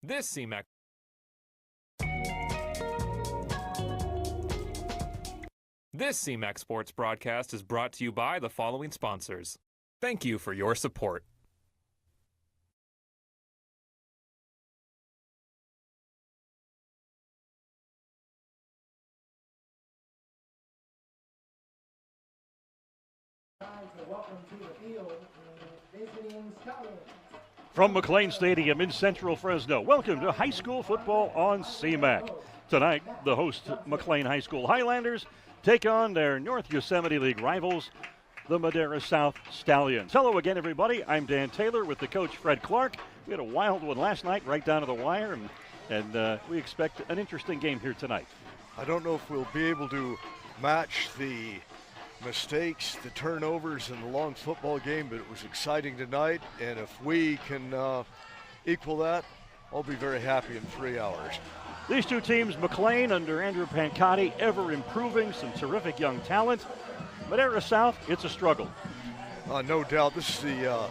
This CMAC Sports broadcast is brought to you by the following sponsors. Thank you for your support. Welcome to the field, visiting Stallions. From McLane Stadium in central Fresno, welcome to high school football on CMAC. Tonight, the host McLane High School Highlanders take on their North Yosemite League rivals, the Madera South Stallions. Hello again, everybody. I'm Dan Taylor with the coach, Fred Clark. We had a wild one last night, right down to the wire, and we expect an interesting game here tonight. I don't know if we'll be able to match the mistakes, the turnovers in the long football game, but it was exciting tonight, and if we can equal that, I'll be very happy in 3 hours. These two teams, McLane under Andrew Pancotti, ever improving, some terrific young talent. Madera South, it's a struggle. No doubt, this is the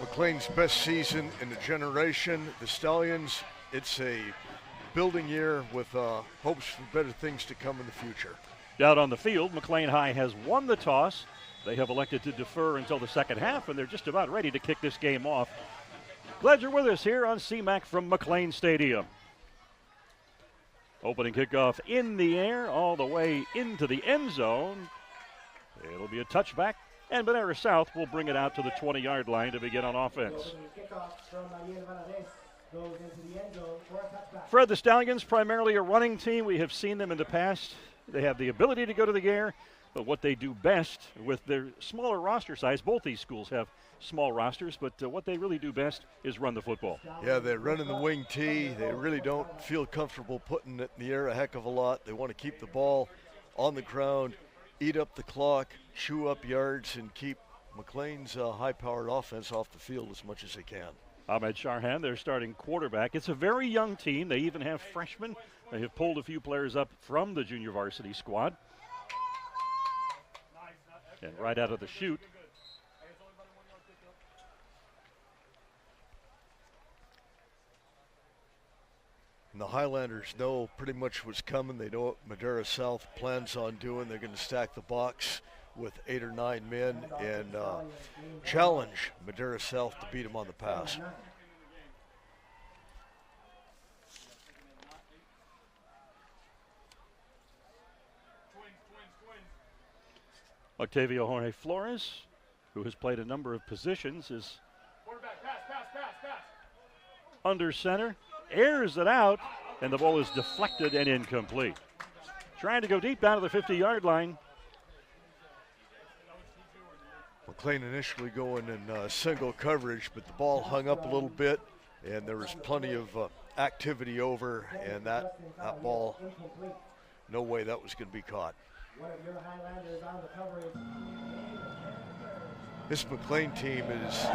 McLane's best season in a generation. The Stallions, it's a building year with hopes for better things to come in the future. Out on the field, McLane High has won the toss. They have elected to defer until the second half, and they're just about ready to kick this game off. Glad you're with us here on CMAC from McLane Stadium. Opening kickoff in the air, all the way into the end zone. It'll be a touchback, and Madera South will bring it out to the 20-yard line to begin on offense. Fred, the Stallions, primarily a running team. We have seen them in the past. They have the ability to go to the air, but what they do best with their smaller roster size, both these schools have small rosters, but what they really do best is run the football. Yeah, they run in the wing tee. They really don't feel comfortable putting it in the air a heck of a lot. They want to keep the ball on the ground, eat up the clock, chew up yards, and keep McLane's high-powered offense off the field as much as they can. Ahmed Sharhan, their starting quarterback. It's a very young team. They even have freshmen. They have pulled a few players up from the junior varsity squad. And right out of the chute, and the Highlanders know pretty much what's coming. They know what Madera South plans on doing. They're going to stack the box with 8 or 9 men and challenge Madera South to beat them on the pass. Octavio Jorge Flores, who has played a number of positions, is under center, airs it out, and the ball is deflected and incomplete. Trying to go deep down to the 50-yard line. McLane initially going in single coverage, but the ball hung up a little bit, and there was plenty of activity over, and that ball, no way that was going to be caught. This McLane team is,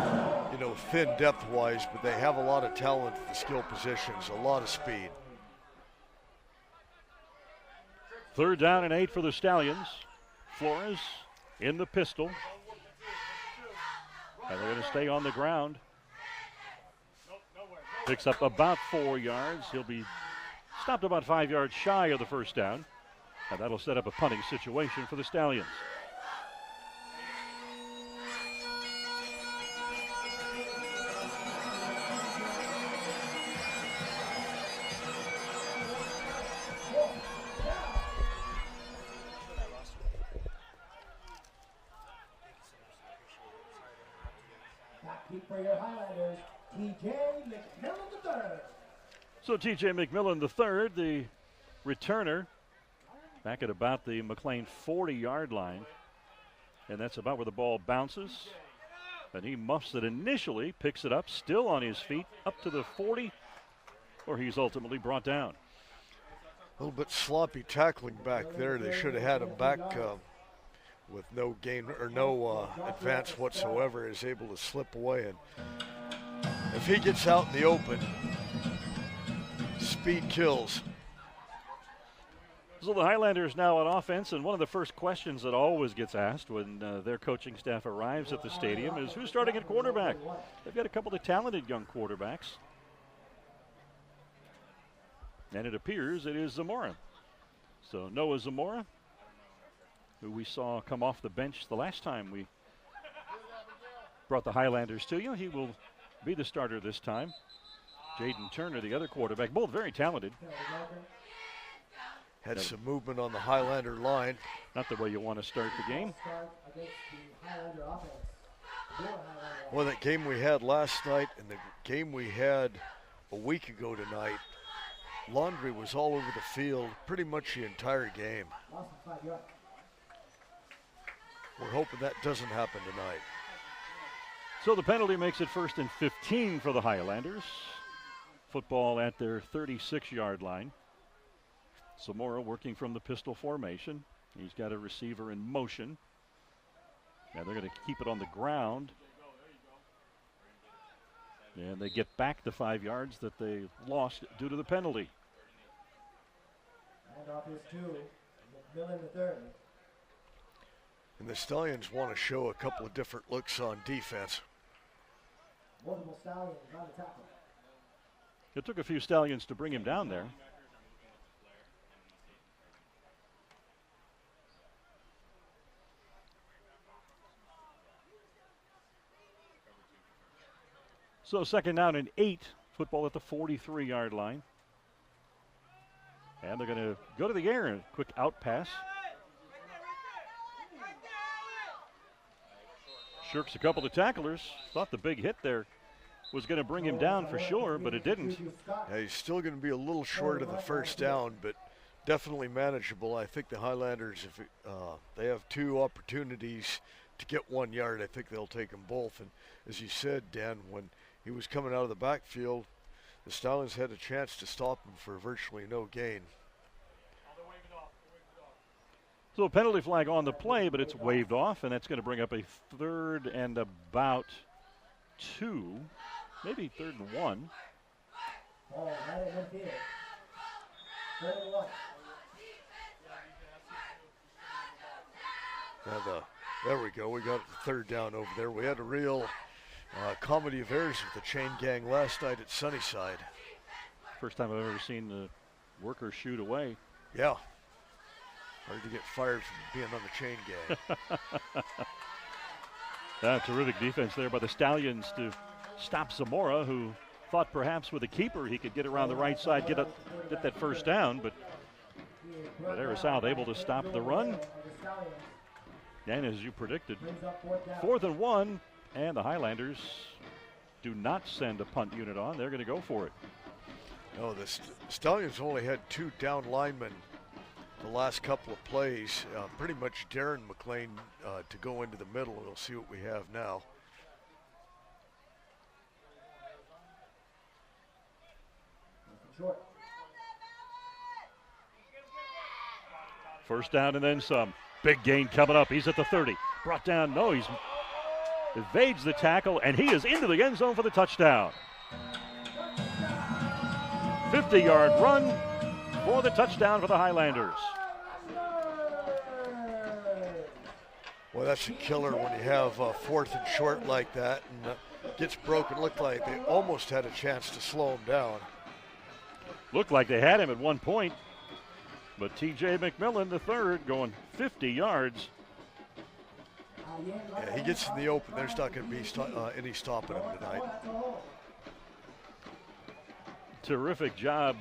thin depth-wise, but they have a lot of talent at the skill positions, a lot of speed. 3rd down and 8 for the Stallions. Flores in the pistol. And they're going to stay on the ground. Picks up about 4 yards. He'll be stopped about 5 yards shy of the first down. And that'll set up a punting situation for the Stallions. For your Highlanders, TJ McMillan III. So TJ McMillan III, the returner, back at about the McLane 40-yard line. And that's about where the ball bounces. And he muffs it initially, picks it up, still on his feet, up to the 40, where he's ultimately brought down. A little bit sloppy tackling back there. They should have had him back with no gain or no advance whatsoever. Is able to slip away, and if he gets out in the open, speed kills. So the Highlanders now on offense, and one of the first questions that always gets asked when their coaching staff arrives at the stadium is who's starting at quarterback. They've got a couple of talented young quarterbacks. And it appears it is Zamora. So Noah Zamora, who we saw come off the bench the last time we brought the Highlanders to you. He will be the starter this time. Jaden Turner, the other quarterback, both very talented. Had some movement on the Highlander line. Not the way you want to start the game. Well, that game we had last night and the game we had a week ago tonight, laundry was all over the field pretty much the entire game. We're hoping that doesn't happen tonight. So the penalty makes it 1st and 15 for the Highlanders. Football at their 36-yard line. Zamora working from the pistol formation. He's got a receiver in motion. Now they're going to keep it on the ground. And they get back the 5 yards that they lost due to the penalty. Handoff is to McMillan the third. And the Stallions want to show a couple of different looks on defense. Multiple Stallions on the tackle. It took a few Stallions to bring him down there. So 2nd down and 8, football at the 43-yard line. And they're going to go to the air, and quick out pass. Shirks a couple of tacklers. Thought the big hit there was going to bring him down for sure, but it didn't. Yeah, he's still going to be a little short of the 1st down, but definitely manageable. I think the Highlanders, if they have 2 opportunities to get 1 yard, I think they'll take them both. And as you said, Dan, when he was coming out of the backfield, the Stallions had a chance to stop him for virtually no gain. So a penalty flag on the play, but it's waved off, and that's going to bring up a 3rd and about 2, maybe 3rd and 1. Oh, right at midfield. 3rd and 1. Now there we go. We got the 3rd down over there. We had a real comedy of errors with the chain gang last night at Sunnyside. First time I've ever seen the worker shoot away. Yeah. Hard to get fired from being on the chain gang. Terrific defense there by the Stallions to stop Zamora, who thought perhaps with a keeper he could get around the right side, get that 1st down, but Madera South able to stop the run. And as you predicted, 4th and 1, and the Highlanders do not send a punt unit on. They're going to go for it. No, the Stallions only had 2 down linemen the last couple of plays. Pretty much Darren McLane to go into the middle. We'll see what we have now. Short. 1st down and then some. Big gain coming up. He's at the 30. Brought down. No, he's evades the tackle, and he is into the end zone for the touchdown. 50-yard run for the touchdown for the Highlanders. Well, that's a killer when you have 4th and short like that and gets broken. Looked like they almost had a chance to slow him down. Looked like they had him at one point, but T.J. McMillan, the 3rd, going 50 yards. Yeah, he gets in the open. There's not going to be any stopping him tonight. Terrific job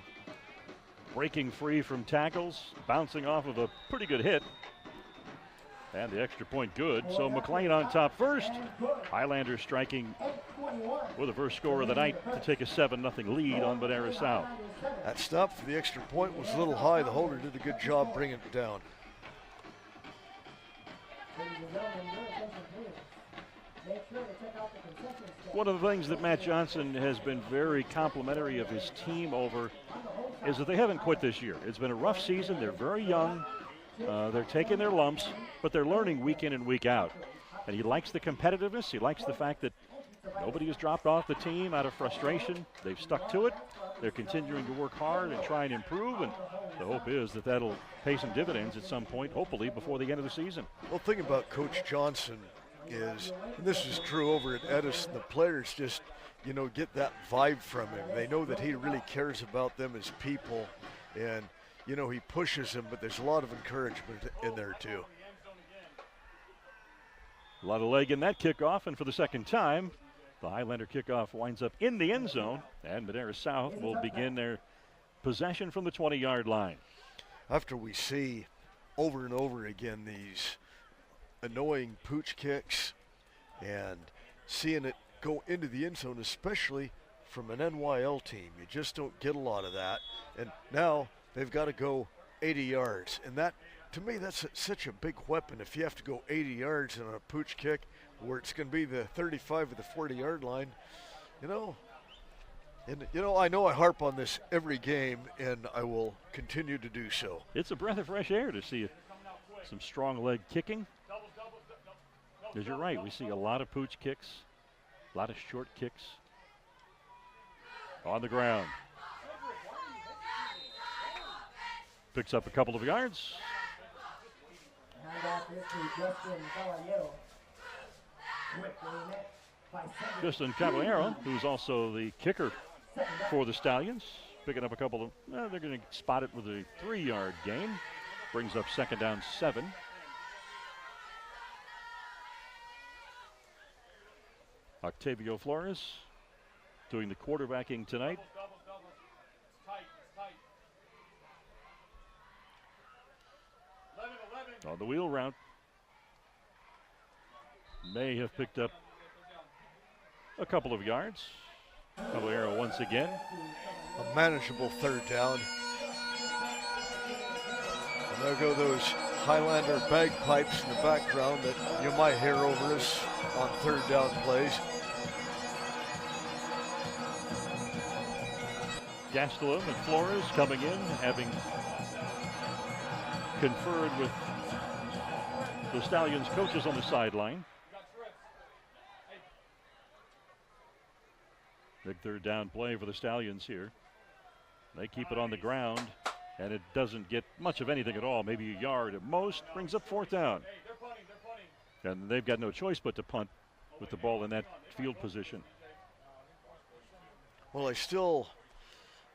breaking free from tackles, bouncing off of a pretty good hit. And the extra point good. So McLane on top first. Highlanders striking with the first score of the night to take a 7-0 lead on Madera South. That stop for the extra point was a little high. The holder did a good job bringing it down. One of the things that Matt Johnson has been very complimentary of his team over is that they haven't quit this year. It's been a rough season. They're very young. They're taking their lumps, but they're learning week in and week out. And he likes the competitiveness. He likes the fact that nobody has dropped off the team out of frustration. They've stuck to it. They're continuing to work hard and try and improve, and the hope is that that'll pay some dividends at some point, hopefully before the end of the season. Well, the thing about Coach Johnson is, and this is true over at Edison, the players just get that vibe from him. They know that he really cares about them as people, and he pushes them, but there's a lot of encouragement in there too. A lot of leg in that kickoff, and for the second time, the Highlander kickoff winds up in the end zone, and Madera South will begin their possession from the 20-yard line. After we see over and over again these annoying pooch kicks and seeing it go into the end zone, especially from an NYL team, you just don't get a lot of that. And now they've got to go 80 yards, and that, to me, that's such a big weapon. If you have to go 80 yards on a pooch kick where it's going to be the 35 or the 40-yard line, And I know I harp on this every game, and I will continue to do so. It's a breath of fresh air to see some strong leg kicking. Because you're right, we see a lot of pooch kicks, a lot of short kicks on the ground. Picks up a couple of yards. Justin Caballero, who's also the kicker for the Stallions, picking up a couple of, they're going to spot it with a 3-yard gain. Brings up 2nd down 7. Octavio Flores doing the quarterbacking tonight. On the wheel route. May have picked up a couple of yards. Caballero once again. A manageable 3rd down. And there go those Highlander bagpipes in the background that you might hear over us on 3rd down plays. Gastelum and Flores coming in, having conferred with the Stallions coaches on the sideline. Big 3rd down play for the Stallions here. They keep it on the ground, and it doesn't get much of anything at all, maybe a yard at most. Brings up 4th down. And they've got no choice but to punt with the ball in that field position. Well, I still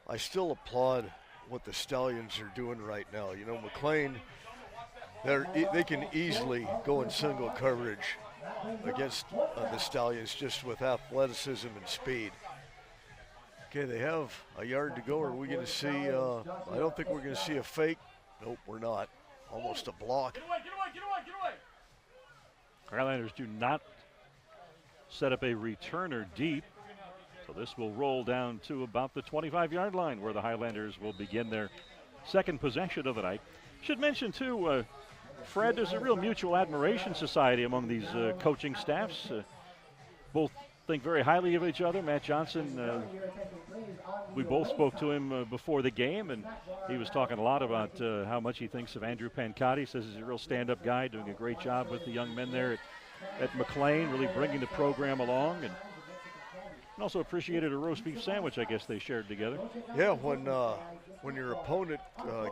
applaud what the Stallions are doing right now. McLane, they can easily go in single coverage against the Stallions just with athleticism and speed. Okay, they have a yard to go. Are we going to see, I don't think we're going to see a fake. Nope, we're not. Almost a block. Get away. Highlanders do not set up a returner deep. So this will roll down to about the 25-yard line where the Highlanders will begin their 2nd possession of the night. Should mention, too, Fred, there's a real mutual admiration society among these coaching staffs. Both think very highly of each other. Matt Johnson, we both spoke to him before the game, and he was talking a lot about how much he thinks of Andrew Pancotti. Says he's a real stand-up guy, doing a great job with the young men there at McLane, really bringing the program along. And also appreciated a roast beef sandwich, I guess, they shared together. Yeah, when your opponent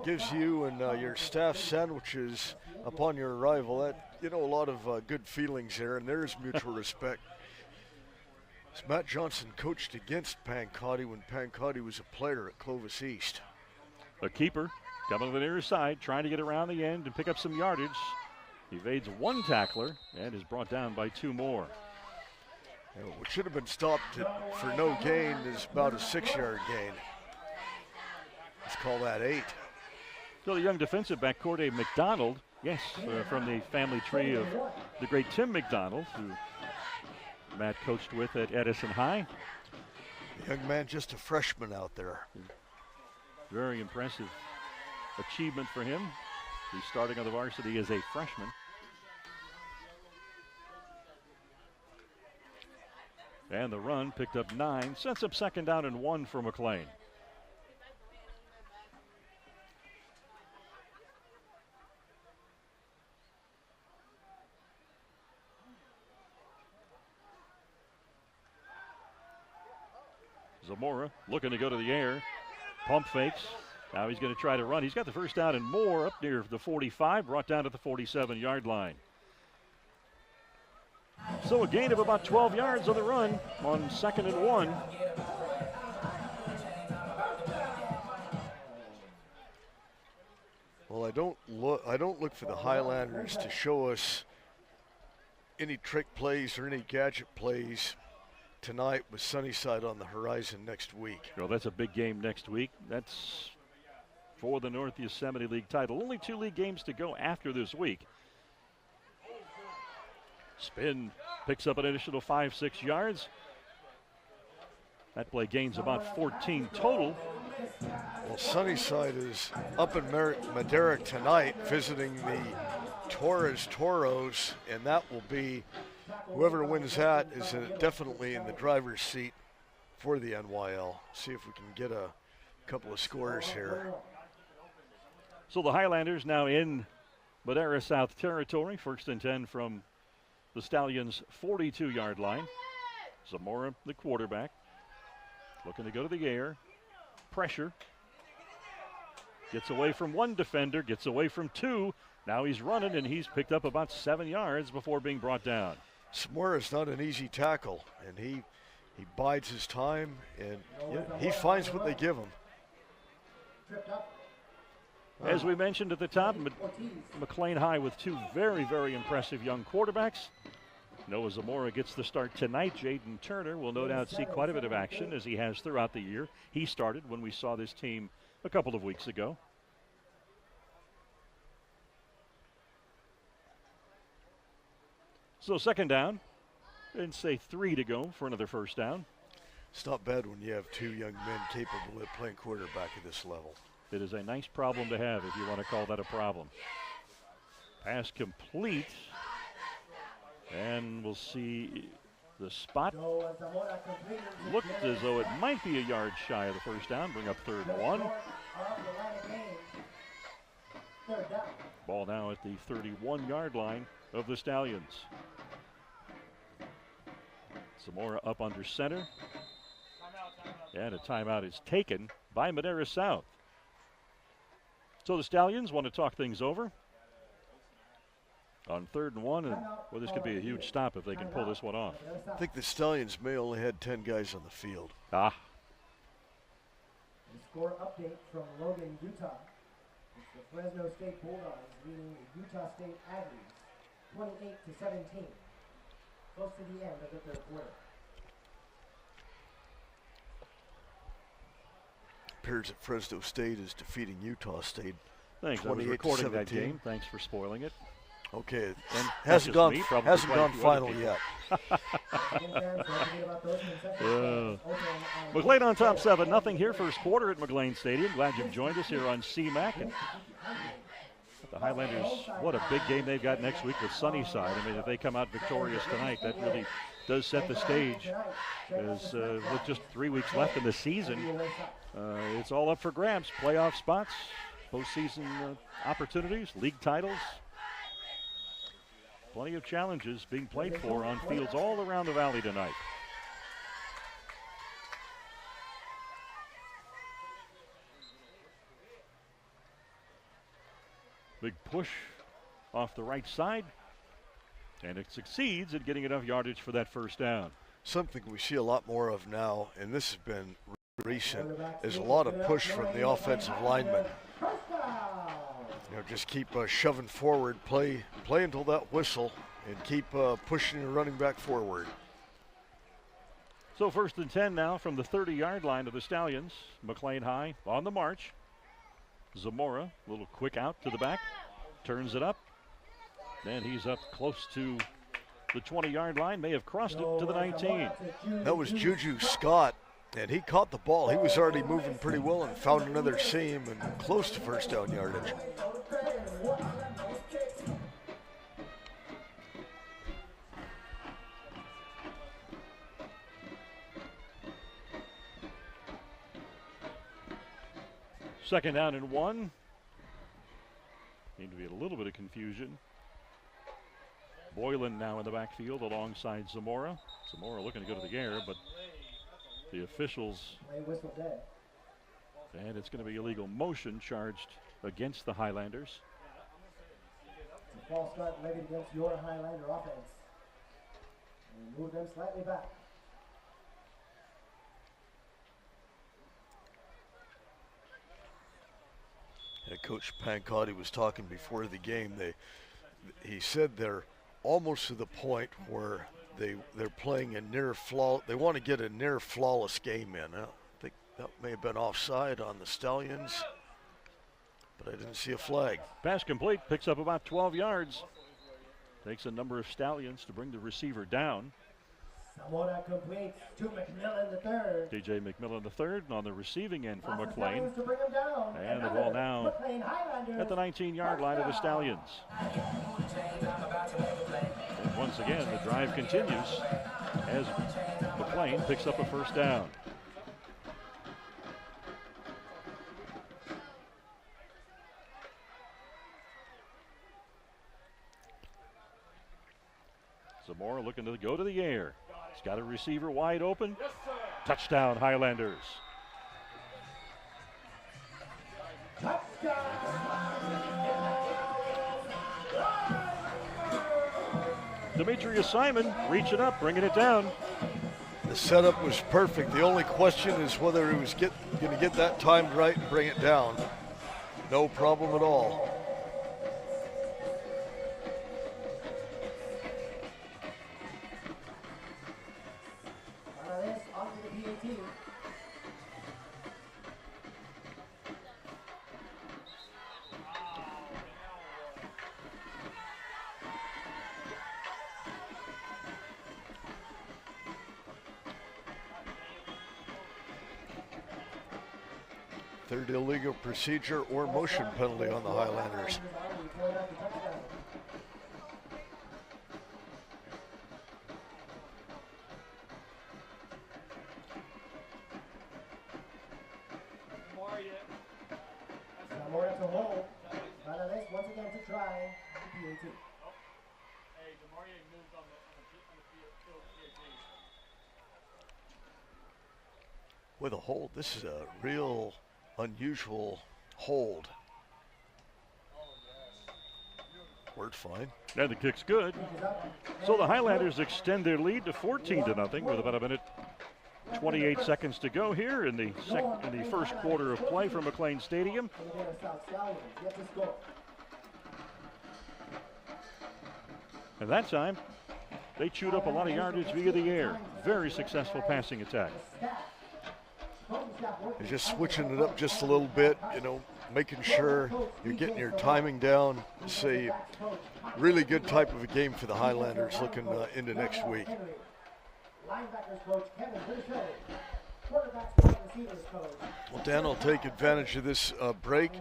gives you and your staff sandwiches upon your arrival, that, a lot of good feelings there, and there is mutual respect. Matt Johnson coached against Pancotti when Pancotti was a player at Clovis East. A keeper coming to the near side, trying to get around the end and pick up some yardage. Evades 1 tackler and is brought down by 2 more. What should have been stopped for no gain is about a 6-yard gain. Let's call that 8. So the young defensive back, Corday McDonald, yes, from the family tree of the great Tim McDonald, who Matt coached with at Edison High. The young man, just a freshman out there. Very impressive achievement for him. He's starting on the varsity as a freshman. And the run picked up 9, sets up 2nd down and 1 for McLane. Zamora looking to go to the air. Pump fakes. Now he's going to try to run. He's got the 1st down and more up near the 45, brought down to the 47-yard line. So a gain of about 12 yards on the run on 2nd and 1. Well, I don't look for the Highlanders to show us any trick plays or any gadget plays tonight with Sunnyside on the horizon next week. Well, that's a big game next week. That's for the North Yosemite League title. Only 2 league games to go after this week. Spin picks up an additional 5-6 yards. That play gains about 14 total. Well, Sunnyside is up in Madera tonight visiting the Torres Toros, and that will be, whoever wins that is definitely in the driver's seat for the NYL. See if we can get a couple of scores here. So the Highlanders now in Madera South territory. 1st and 10 from the Stallions' 42-yard line. Zamora, the quarterback, looking to go to the air. Pressure. Gets away from 1 defender, gets away from 2. Now he's running, and he's picked up about 7 yards before being brought down. Zamora's not an easy tackle, and he bides his time, and he finds what they give him. As we mentioned at the top, McLane High with 2 very, very impressive young quarterbacks. Noah Zamora gets the start tonight. Jaden Turner will no doubt see quite a bit of action as he has throughout the year. He started when we saw this team a couple of weeks ago. So 2nd down, and say 3 to go for another 1st down. It's not bad when you have 2 young men capable of playing quarterback at this level. It is a nice problem to have, if you want to call that a problem. Pass complete. And we'll see the spot. Looked as though it might be a yard shy of the 1st down. Bring up 3rd and 1. Ball now at the 31-yard line of the Stallions. Zamora up under center. And a timeout is taken by Madera South. So the Stallions want to talk things over on 3rd and 1, and well, this could be a huge stop if they can pull this one off. I think the Stallions may only had 10 guys on the field. The score update from Logan, Utah. It's the Fresno State Bulldogs leading the Utah State Aggies 28-17. Close to the end of the 3rd quarter. Appears that Fresno State is defeating Utah State. Thanks. I was recording that game. Thanks for spoiling it. Okay, and hasn't gone final yet. McLane on top 7-0 here, 1st quarter at McLane Stadium. Glad you've joined us here on CMAC. And the Highlanders, what a big game they've got next week with Sunnyside. I mean, if they come out victorious tonight, that really does set the stage. As with just 3 weeks left in the season, it's all up for grabs. Playoff spots, postseason opportunities, league titles. Plenty of challenges being played for on fields all around the valley tonight. Big push off the right side, and it succeeds in getting enough yardage for that 1st down. Something we see a lot more of now, and this has been recent, is a lot of push from the offensive linemen. Just keep shoving forward, play until that whistle, and keep pushing your running back forward. So 1st and 10 now from the 30-yard line of the Stallions. McLane High on the march. Zamora, a little quick out to the back, turns it up, and he's up close to the 20-yard line, may have crossed it to the 19. That was Juju Scott, and he caught the ball. He was already moving pretty well and found another seam and close to 1st down yardage. Second down and 1. Seemed to be a little bit of confusion. Boylan now in the backfield alongside Zamora. Zamora looking to go to the air, but the officials. And it's going to be illegal motion charged against the Highlanders. It's a false start levied against your Highlander offense. And move them slightly back. Coach Pancotti was talking before the game. He said they're almost to the point where they're playing a near flaw. They want to get a near flawless game in. I think that may have been offside on the Stallions, but I didn't see a flag. Pass complete, picks up about 12 yards. Takes a number of Stallions to bring the receiver down. Zamora completes to McMillan the third. DJ McMillan the third on the receiving end for Lots of McLane. Stallions to bring him down. And the ball now McLane Highlanders at the 19-yard line of the Stallions. And once again, the drive continues as McLane picks up a first down. Zamora looking to go to the air. He's got a receiver wide open. Touchdown, Highlanders. Demetrius Simon reaching up, bringing it down. The setup was perfect. The only question is whether he was going to get that timed right and bring it down. No problem at all. Third illegal procedure or motion penalty on the Highlanders. Zamora to hold. Highlanders once again to try the PAT. With a hold, this is a real unusual hold. Worked fine. And the kick's good. So the Highlanders extend their lead to 14-0 with about a minute 28 seconds to go here in the first quarter of play from McLane Stadium. And that time, they chewed up a lot of yardage via the air. Very successful passing attack. They're just switching it up just a little bit, making sure you're getting your timing down. It's a really good type of a game for the Highlanders looking into next week. Well, Dan will take advantage of this break.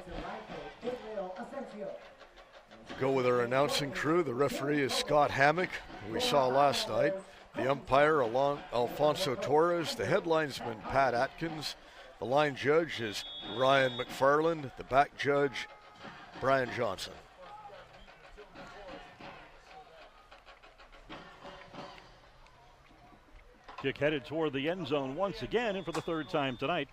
Go with our announcing crew. The referee is Scott Hammock, who we saw last night. The umpire, Alfonso Torres. The head linesman, Pat Atkins. The line judge is Ryan McFarland. The back judge, Brian Johnson. Kick headed toward the end zone once again, and for the third time tonight.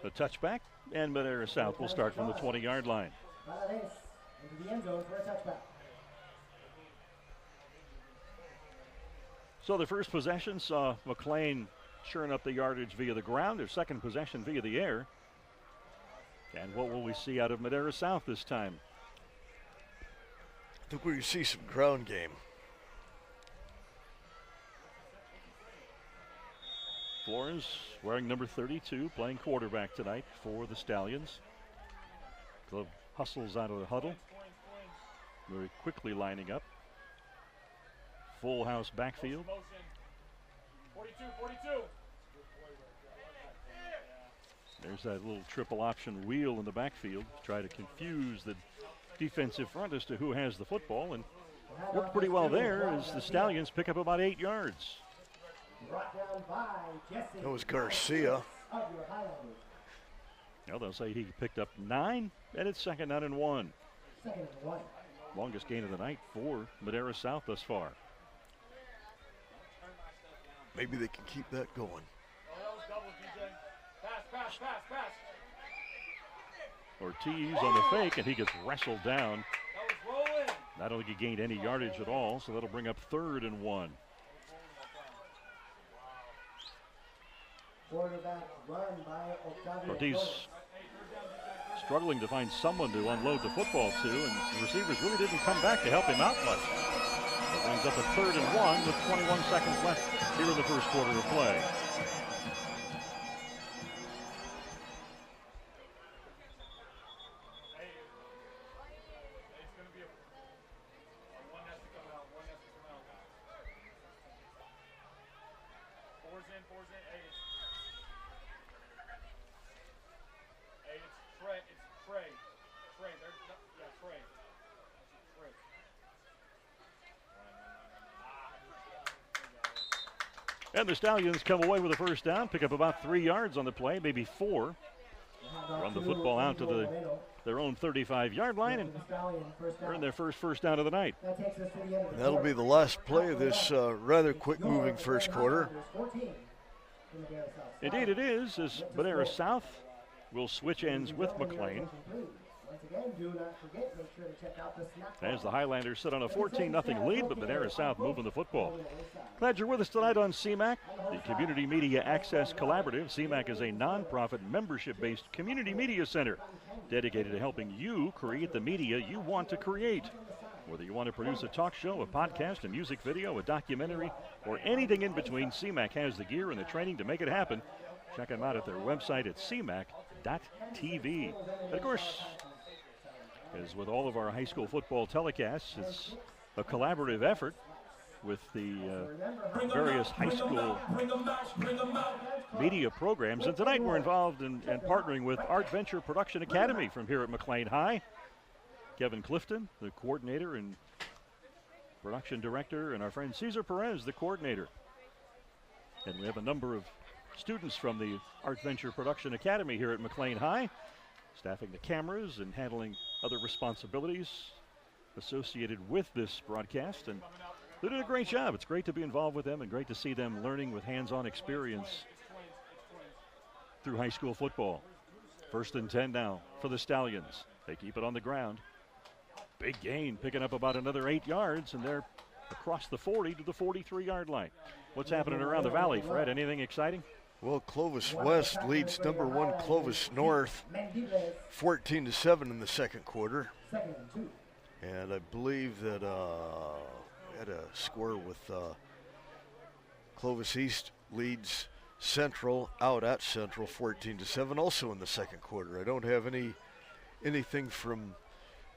The touchback, and Madera South will start from the 20-yard line. Into the end zone for a touchback. So the first possession saw McLane churn up the yardage via the ground. Their second possession via the air. And what will we see out of Madera South this time? I think we see some ground game. Flores wearing number 32, playing quarterback tonight for the Stallions. Glove hustles out of the huddle. Very quickly lining up. Full house backfield. 42. There's that little triple option wheel in the backfield to try to confuse the defensive front as to who has the football, and worked pretty well there as the Stallions pick up about 8 yards. That was Garcia. Now they'll say he picked up 9, and it's second down and 1. Longest gain of the night for Madera South thus far. Maybe they can keep that going. Pass. Ortiz on the fake, and he gets wrestled down. I don't think he gained any yardage at all, so that'll bring up 3rd and 1. Quarterback run by Octavio Ortiz Flores. struggling to find someone to unload the football to, and the receivers really didn't come back to help him out much. It brings up a 3rd and 1 with 21 seconds left here in the first quarter of play. And the Stallions come away with a first down, pick up about 3 yards on the play, maybe 4. Run the football out to their own 35-yard line and earn their first down of the night. And that'll be the last play of this rather quick-moving first quarter. Indeed it is, as Madera South will switch ends with McLane. As the Highlanders sit on a 14-0 lead, but Madera South moving the football. Glad you're with us tonight on CMAC, the Community Media Access Collaborative. CMAC is a nonprofit membership-based community media center dedicated to helping you create the media you want to create. Whether you want to produce a talk show, a podcast, a music video, a documentary, or anything in between, CMAC has the gear and the training to make it happen. Check them out at their website at cmac.tv. And of course, as with all of our high school football telecasts, it's a collaborative effort with the various high school media programs. And tonight we're involved in partnering with Art Venture Production Academy from here at McLane High. Kevin Clifton, the coordinator and production director, and our friend Cesar Perez, the coordinator. And we have a number of students from the Art Venture Production Academy here at McLane High, staffing the cameras and handling other responsibilities associated with this broadcast. And they did a great job. It's great to be involved with them and great to see them learning with hands-on experience through high school football. 1st and 10 now for the Stallions. They keep it on the ground. Big gain, picking up about another 8 yards, and they're across the 40 to the 43-yard line. What's happening around the valley, Fred? Anything exciting? Well, Clovis West leads number 1 Clovis North 14-7 in the second quarter. And I believe that had a score with Clovis East leads Central out at Central 14-7 also in the second quarter. I don't have anything from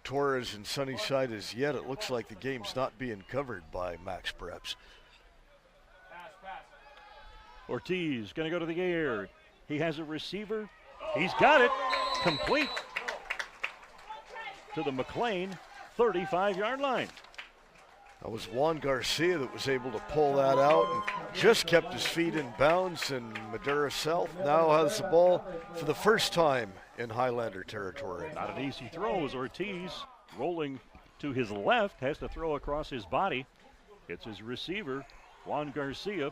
Torres and Sunnyside as yet. It looks like the game's not being covered by Max Preps. Ortiz going to go to the air. He has a receiver. He's got it. Complete to the McLane 35-yard line. That was Juan Garcia that was able to pull that out and just kept his feet in bounds, and Madera South now has the ball for the first time in Highlander territory. Not an easy throw as Ortiz, rolling to his left, has to throw across his body. It's his receiver, Juan Garcia.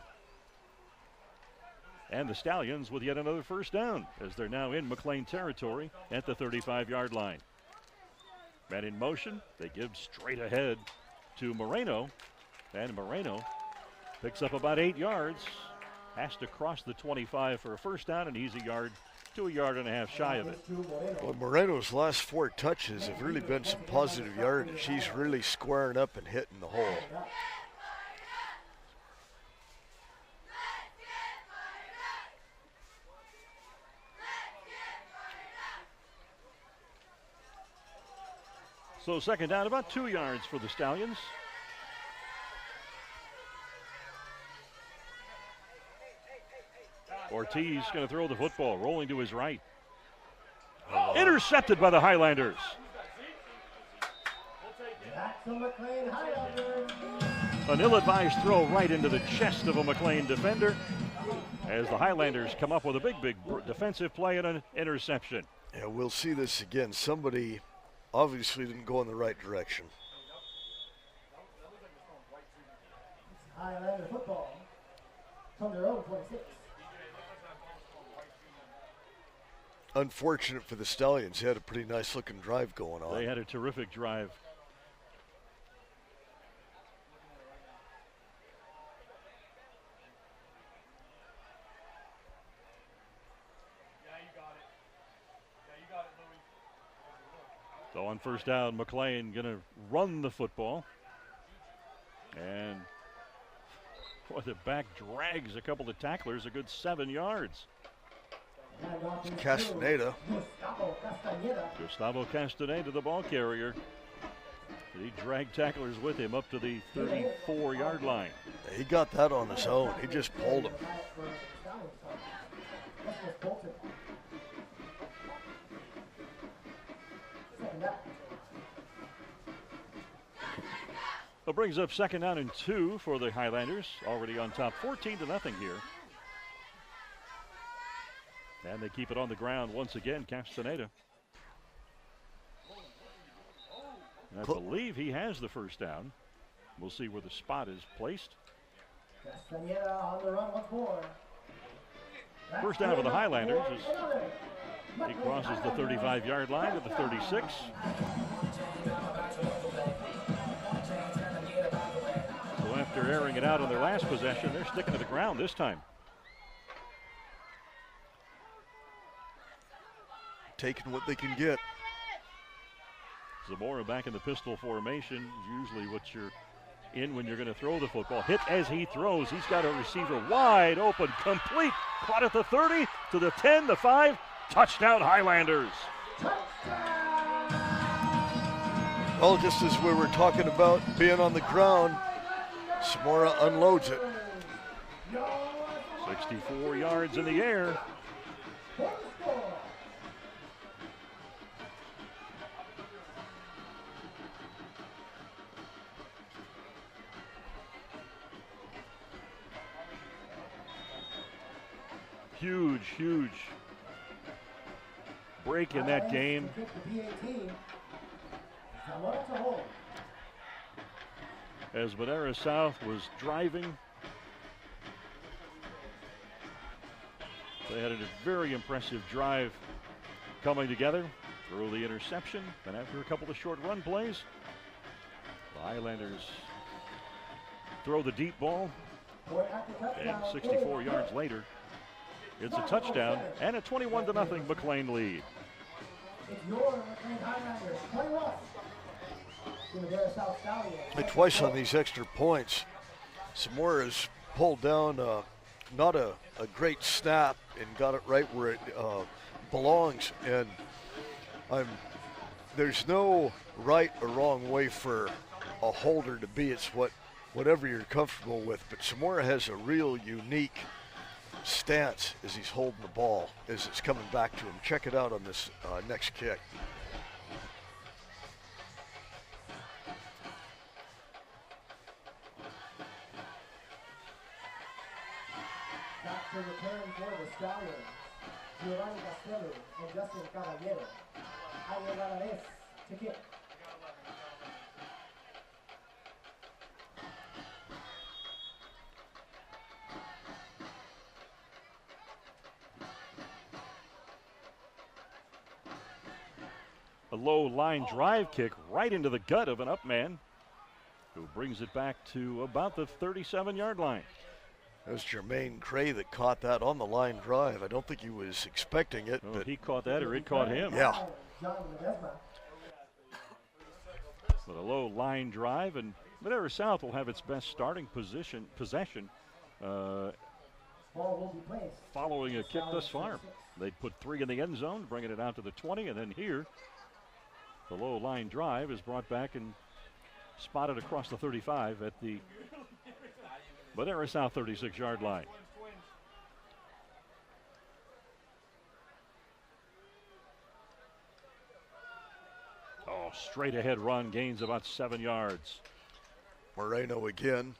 And the Stallions with yet another first down as they're now in McLane territory at the 35-yard line. Man in motion, they give straight ahead to Moreno, and Moreno picks up about 8 yards, has to cross the 25 for a first down, and he's a yard to a yard and a half shy of it. Well, Moreno's last 4 touches have really been some positive yardage. He's really squaring up and hitting the hole. So second down, about 2 yards for the Stallions. Ortiz going to throw the football, rolling to his right. Intercepted by the Highlanders. An ill-advised throw right into the chest of a McLane defender as the Highlanders come up with a big defensive play and an interception. Yeah, we'll see this again. Somebody obviously didn't go in the right direction. Highlander football from their own 26. Unfortunate for the Stallions. They had a pretty nice looking drive going on. They had a terrific drive. So on first down, McLane going to run the football. And boy, the back drags a couple of tacklers, a good 7 yards. Castaneda. Gustavo Castaneda, the ball carrier. He dragged tacklers with him up to the 34-yard line. He got that on his own. He just pulled him. That brings up second down and 2 for the Highlanders. Already on top, 14-0 here. And they keep it on the ground once again, Castaneda. And I believe he has the first down. We'll see where the spot is placed. Castaneda on the run once more. First down for the Highlanders is he crosses the 35-yard line to the 36. So after airing it out on their last possession, they're sticking to the ground this time. Taking what they can get. Zamora back in the pistol formation, usually what you're in when you're going to throw the football. Hit as he throws. He's got a receiver wide open, complete. Caught at the 30, to the 10, the 5. Touchdown Highlanders. Well, just as we were talking about being on the ground, Zamora unloads it. 64 yards in the air. Huge break in that game. As Madera South was driving, they had a very impressive drive coming together. Through the interception, and after a couple of short run plays, the Highlanders throw the deep ball, and 64 yards later, it's a touchdown and a 21-0 McLane lead. It's your McLane Highlanders, 21. The Madera South Stallions. And twice on these extra points, Zamora has pulled down not a great snap and got it right where it belongs. And there's no right or wrong way for a holder to be. It's whatever you're comfortable with. But Zamora has a real unique stance as he's holding the ball as it's coming back to him. Check it out on this next kick. Back to return for the Stallions. Giovanni Castello and Justin Caballero. Javier Valadez to kick. A low line drive kick right into the gut of an up man who brings it back to about the 37-yard line. It was Jermaine Cray that caught that on the line drive. I don't think he was expecting it. Oh, but he caught that or it caught him. Yeah. But a low line drive, and Madera South will have its best starting possession following a kick thus far. They put 3 in the end zone, bringing it out to the 20, and then here, the low line drive is brought back and spotted across the 35 at the Madera South 36-yard line. Oh, straight ahead run, gains about 7 yards. Moreno again.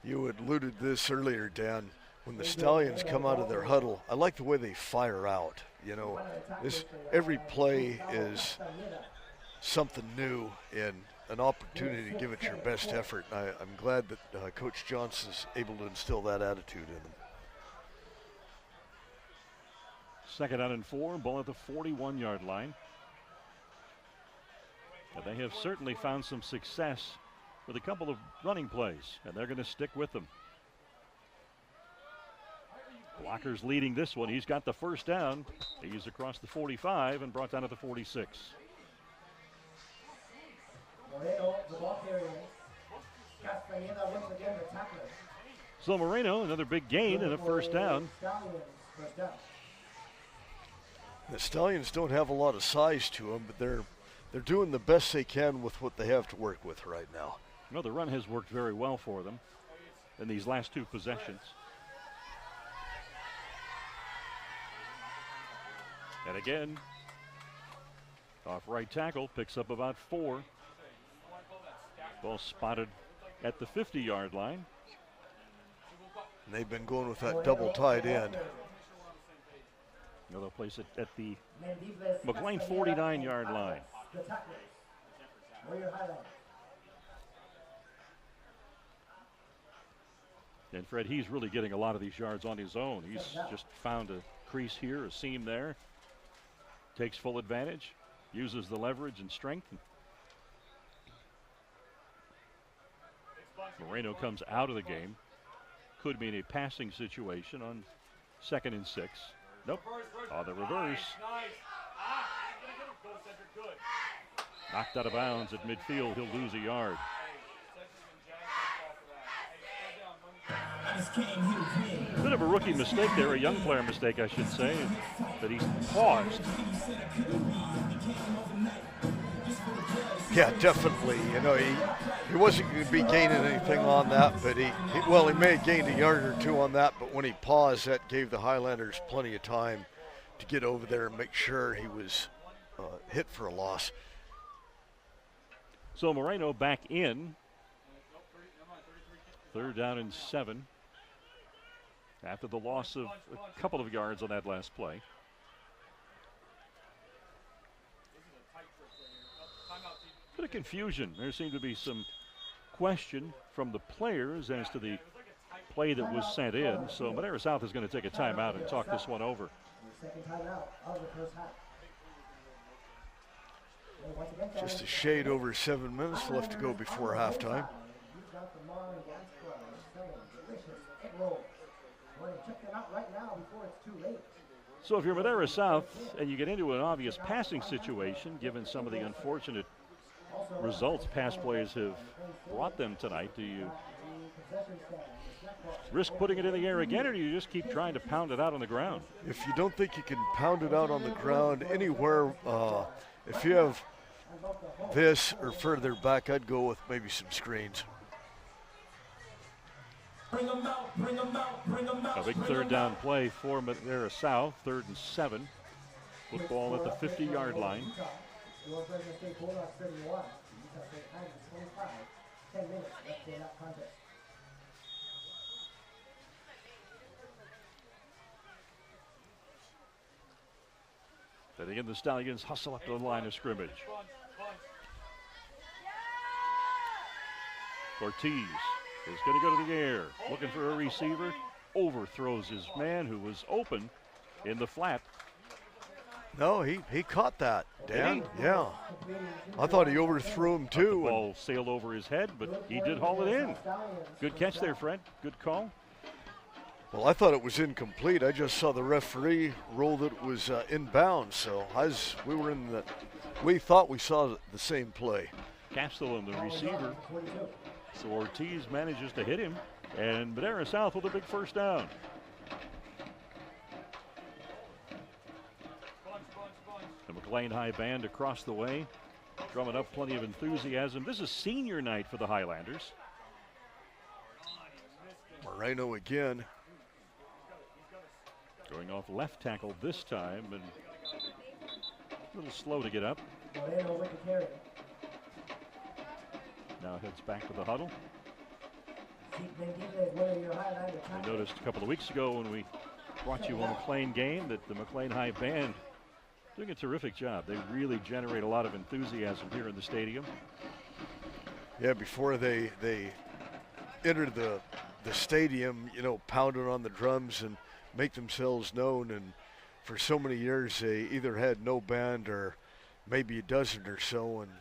You had alluded this earlier, Dan. When the Stallions come out of their huddle, I like the way they fire out. You know, every play is something new and an opportunity to give it your best effort. I'm glad that Coach Johnson's able to instill that attitude in them. Second down and 4, ball at the 41-yard line. And they have certainly found some success with a couple of running plays, and they're going to stick with them. Blockers leading this one. He's got the first down. He's across the 45 and brought down at the 46. Moreno, the ball carrier. Castaneda once again the tackler. So Moreno, another big gain and a first down. Stallions, first down. The Stallions don't have a lot of size to them, but they're doing the best they can with what they have to work with right now. No, the run has worked very well for them in these last two possessions. And again, off right tackle, picks up about 4. Ball spotted at the 50-yard line. And they've been going with that double tight end. Now they'll place it at the McLane 49-yard line. The tacklers. Warrior Highlanders. And Fred, he's really getting a lot of these yards on his own. He's just found a crease here, a seam there. Takes full advantage, uses the leverage and strength. Moreno comes out of the game. Could be in a passing situation on 2nd and 6. Nope. On the reverse. Knocked out of bounds at midfield. He'll lose a yard. Bit of a rookie mistake there, a young player mistake, I should say, that he paused. Yeah, definitely. You know, he wasn't going to be gaining anything on that, but he may have gained a yard or 2 on that, but when he paused, that gave the Highlanders plenty of time to get over there and make sure he was hit for a loss. So Moreno back in. 3rd down and 7. After the loss of a couple of yards on that last play. Bit of confusion. There seemed to be some question from the players as to the play that was sent in. So Madera South is going to take a timeout and talk this one over. Second timeout of the first half. Just a shade over 7 minutes left to go before halftime. You've got the Marlin gas club selling delicious egg rolls. Go ahead and check them out right now before it's too late. So if you're Madera South and you get into an obvious passing situation, given some of the unfortunate results past plays have brought them tonight, do you risk putting it in the air again, or do you just keep trying to pound it out on the ground? If you don't think you can pound it out on the ground anywhere, if you have this or further back, I'd go with maybe some screens. A big 3rd down play for Madera South, 3rd and 7. Football at the 50-yard line. Your Fresno State Bulldogs 31, Utah State Highlanders 25. 10 minutes left in that contest. Then again, the Stallions hustle up to the line of scrimmage. Ortiz is going to go to the air, looking for a receiver. Overthrows his man who was open in the flat. No, he caught that, Dan. Yeah. I thought he overthrew him too. The ball sailed over his head, but he did haul it in. Good catch there, Fred. Good call. Well, I thought it was incomplete. I just saw the referee roll that it was inbounds. So we thought we saw the same play. Castle and the receiver. So Ortiz manages to hit him, and Madera South with a big first down. The McLane High Band across the way, drumming up plenty of enthusiasm. This is senior night for the Highlanders. Moreno again. Going off left tackle this time, and a little slow to get up. Moreno with the carry. Now heads back to the huddle. We We noticed a couple of weeks ago when we brought you a McLane game that the McLane High Band doing a terrific job. They really generate a lot of enthusiasm here in the stadium. Yeah, before they entered the stadium, you know, pounding on the drums and make themselves known. And for so many years, they either had no band or maybe a dozen or so, and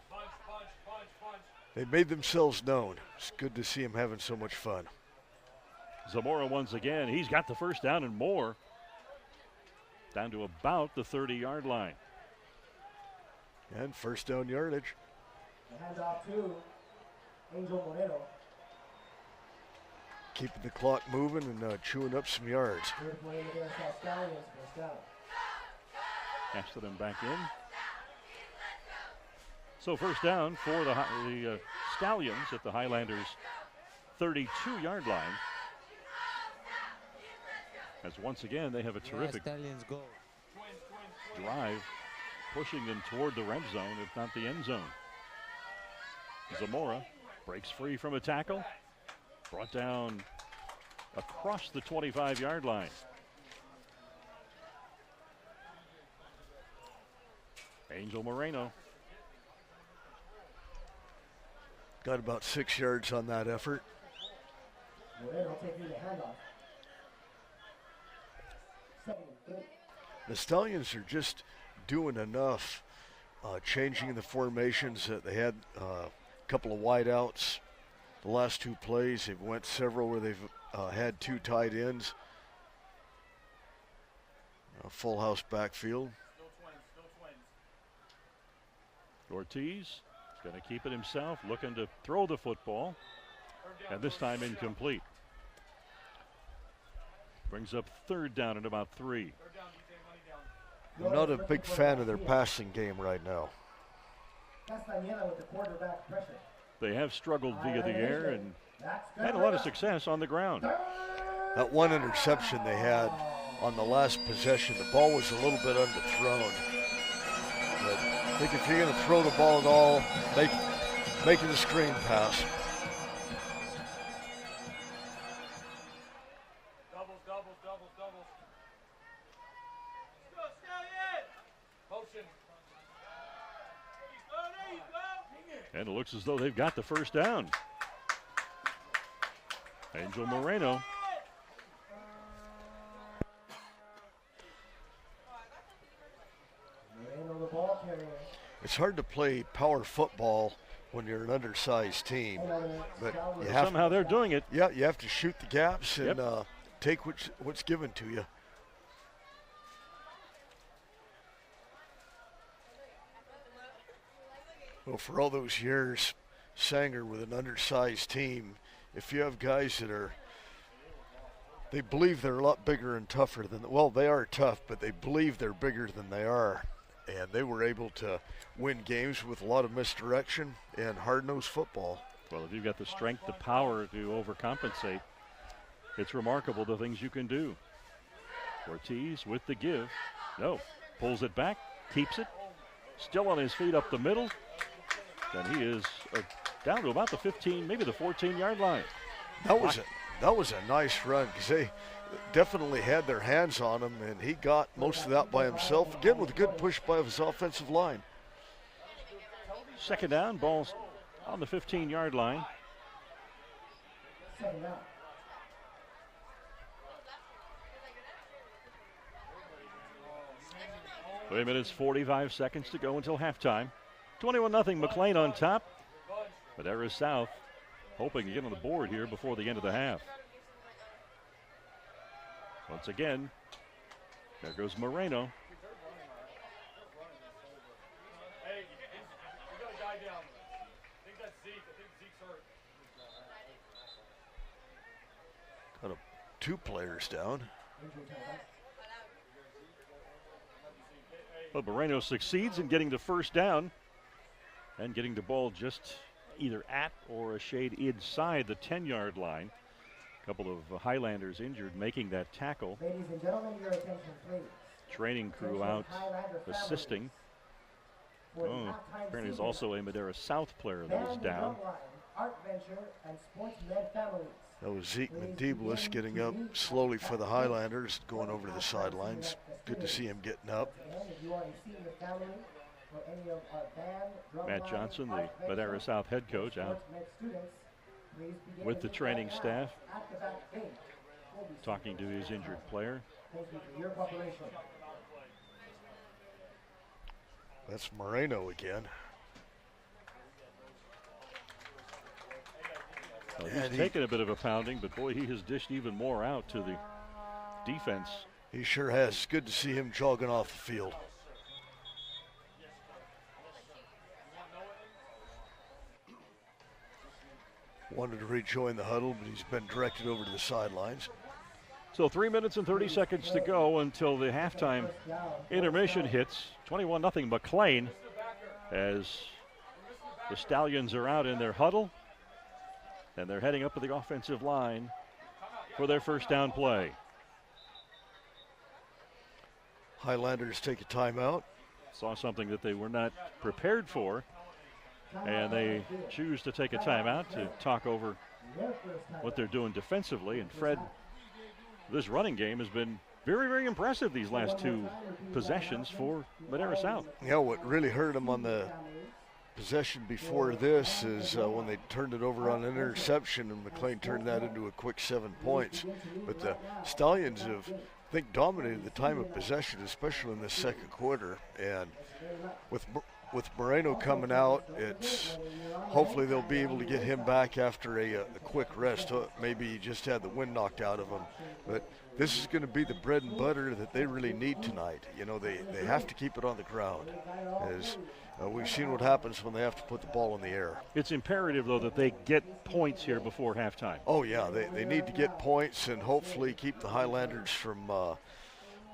they made themselves known. It's good to see them having so much fun. Zamora once again, he's got the first down and more. Down to about the 30-yard line. And first down yardage. The handoff to Angel Moreno. Keeping the clock moving and chewing up some yards. Third play, Madera Stallions, first down. After them back in. So first down for the Stallions at the Highlanders' 32-yard line. As once again, they have a terrific drive, pushing them toward the red zone, if not the end zone. Zamora breaks free from a tackle, brought down across the 25-yard line. Angel Moreno. Got about 6 yards on that effort. Moreno taking the handoff. 2nd and 8. The Stallions are just doing enough, changing the formations. They had a couple of wideouts the last 2 plays. They've went several where they've had 2 tight ends. A full house backfield. Ortiz going to keep it himself, looking to throw the football, and this time incomplete. Brings up 3rd down and about 3. I'm not a big fan of their passing game right now. Castañeda with the quarterback pressure. They have struggled via the air and had a lot of success on the ground. That one interception they had on the last possession, the ball was a little bit underthrown. But I think if you're going to throw the ball at all, make it a screen pass. Doubles. Let's go, Stallion! Motion. There you go. And it looks as though they've got the first down. Angel Moreno. Moreno, the ball carrier. It's hard to play power football when you're an undersized team, but you have Somehow they're doing it. Yeah, you have to shoot the gaps and take what's given to you. Well, for all those years, Sanger with an undersized team, if you have guys that they believe they're a lot bigger and tougher than, well, they are tough, but they believe they're bigger than they are. And they were able to win games with a lot of misdirection and hard-nosed football. Well, if you've got the strength, the power to overcompensate, it's remarkable the things you can do. Ortiz with the give. No, pulls it back, keeps it. Still on his feet up the middle. And he is down to about the 15, maybe the 14-yard line. That was a nice run because they definitely had their hands on him, and he got most of that by himself. Again, with a good push by his offensive line. 2nd down, ball's on the 15-yard line. 2nd down. 3 minutes, 45 seconds to go until halftime. 21-0 McLane on top. Madera South hoping to get on the board here before the end of the half. Once again, there goes Moreno. Hey, you got a guy down. I think that's Zeke. I think Zeke's hurt. Got 2 players down. But Moreno succeeds in getting the first down and getting the ball just either at or a shade inside the 10-yard line. A couple of Highlanders injured making that tackle. Ladies and gentlemen, your attention, please. Training crew out assisting. Oh, apparently there's also a Madera South player that is down. Art Venture and Sportsmen families. That was Zeke Mandibulus getting up slowly for the Highlanders, going over to the sidelines. Good to see him getting up. Matt Johnson, the Madera South head coach, out with the training staff, talking to his injured player. That's Moreno again. Well, he's taken a bit of a pounding, but boy, he has dished even more out to the defense. He sure has. It's good to see him jogging off the field. Wanted to rejoin the huddle, but he's been directed over to the sidelines. So 3 minutes and 30 seconds to go until the halftime intermission hits. 21-0 McLane as the Stallions are out in their huddle. And they're heading up to the offensive line for their first down play. Highlanders take a timeout. Saw something that they were not prepared for. And they choose to take a timeout to talk over what they're doing defensively. And Fred, this running game has been very, very impressive these last two possessions for Madera South. Yeah, what really hurt them on the possession before this is when they turned it over on an interception, and McLane turned that into a quick 7 points. But the Stallions have, I think, dominated the time of possession, especially in the second quarter. And with Moreno coming out, it's hopefully they'll be able to get him back after a quick rest. Maybe he just had the wind knocked out of him. But this is going to be the bread and butter that they really need tonight. You know, they have to keep it on the ground, as we've seen what happens when they have to put the ball in the air. It's imperative, though, that they get points here before halftime. Oh, yeah, they need to get points and hopefully keep the Highlanders from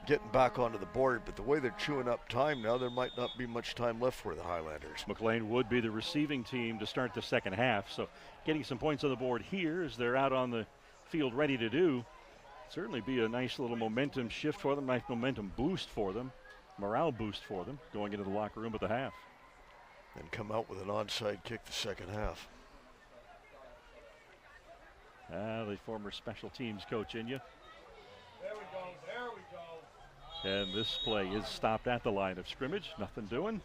getting back onto the board. But the way they're chewing up time now, there might not be much time left for the Highlanders. McLane would be the receiving team to start the second half, so getting some points on the board here as they're out on the field ready to do certainly be a nice little momentum shift for them, nice momentum boost for them, morale boost for them going into the locker room at the half. And come out with an onside kick the second half. The former special teams coach in you. There we go. There we go. And this play is stopped at the line of scrimmage. Nothing doing.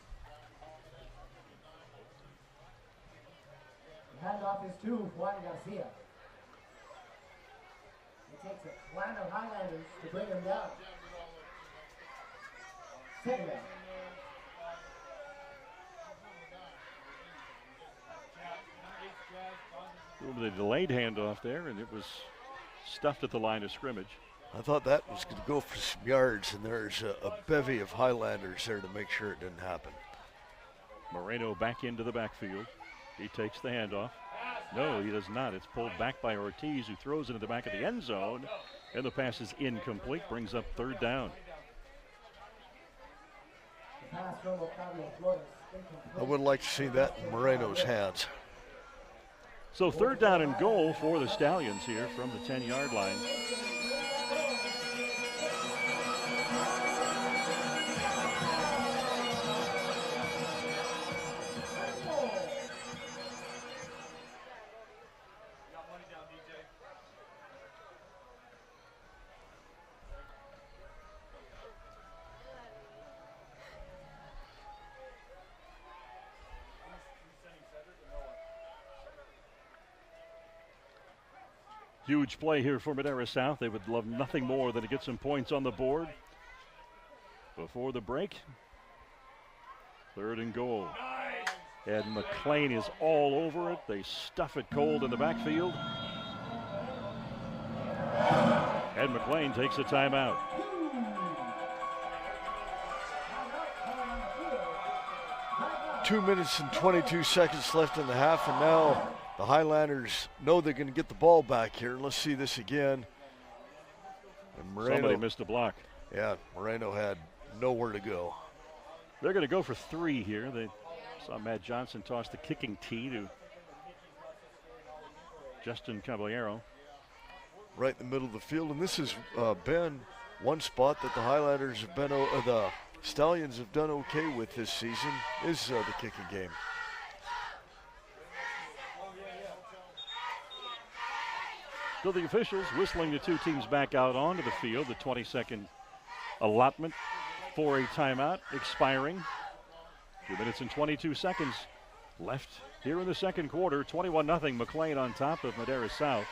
The handoff is to Juan Garcia. It takes it. Fresno Highlanders to bring him down. Second down. The delayed handoff there, and it was stuffed at the line of scrimmage. I thought that was going to go for some yards, and there's a bevy of Highlanders there to make sure it didn't happen. Moreno back into the backfield. He takes the handoff. No, he does not. It's pulled back by Ortiz, who throws it into the back of the end zone, and the pass is incomplete, brings up third down. The pass from Octavio Flores, incomplete. I would like to see that in Moreno's hands. So third down and goal for the Stallions here from the 10-yard line. Huge play here for Madera South. They would love nothing more than to get some points on the board before the break. Third and goal. And McLane is all over it. They stuff it cold in the backfield. And McLane takes a timeout. Two minutes and 22 seconds left in the half, and now the Highlanders know they're going to get the ball back here. Let's see this again. And Moreno, somebody missed a block. Yeah, Moreno had nowhere to go. They're going to go for three here. They saw Matt Johnson toss the kicking tee to Justin Caballero. Right in the middle of the field, and this has been one spot that the Highlanders have been, the Stallions have done okay with this season, is the kicking game. So the officials whistling the two teams back out onto the field. The 20-second allotment for a timeout expiring. 2 minutes and 22 seconds left here in the second quarter. 21-0 McLane on top of Madera South.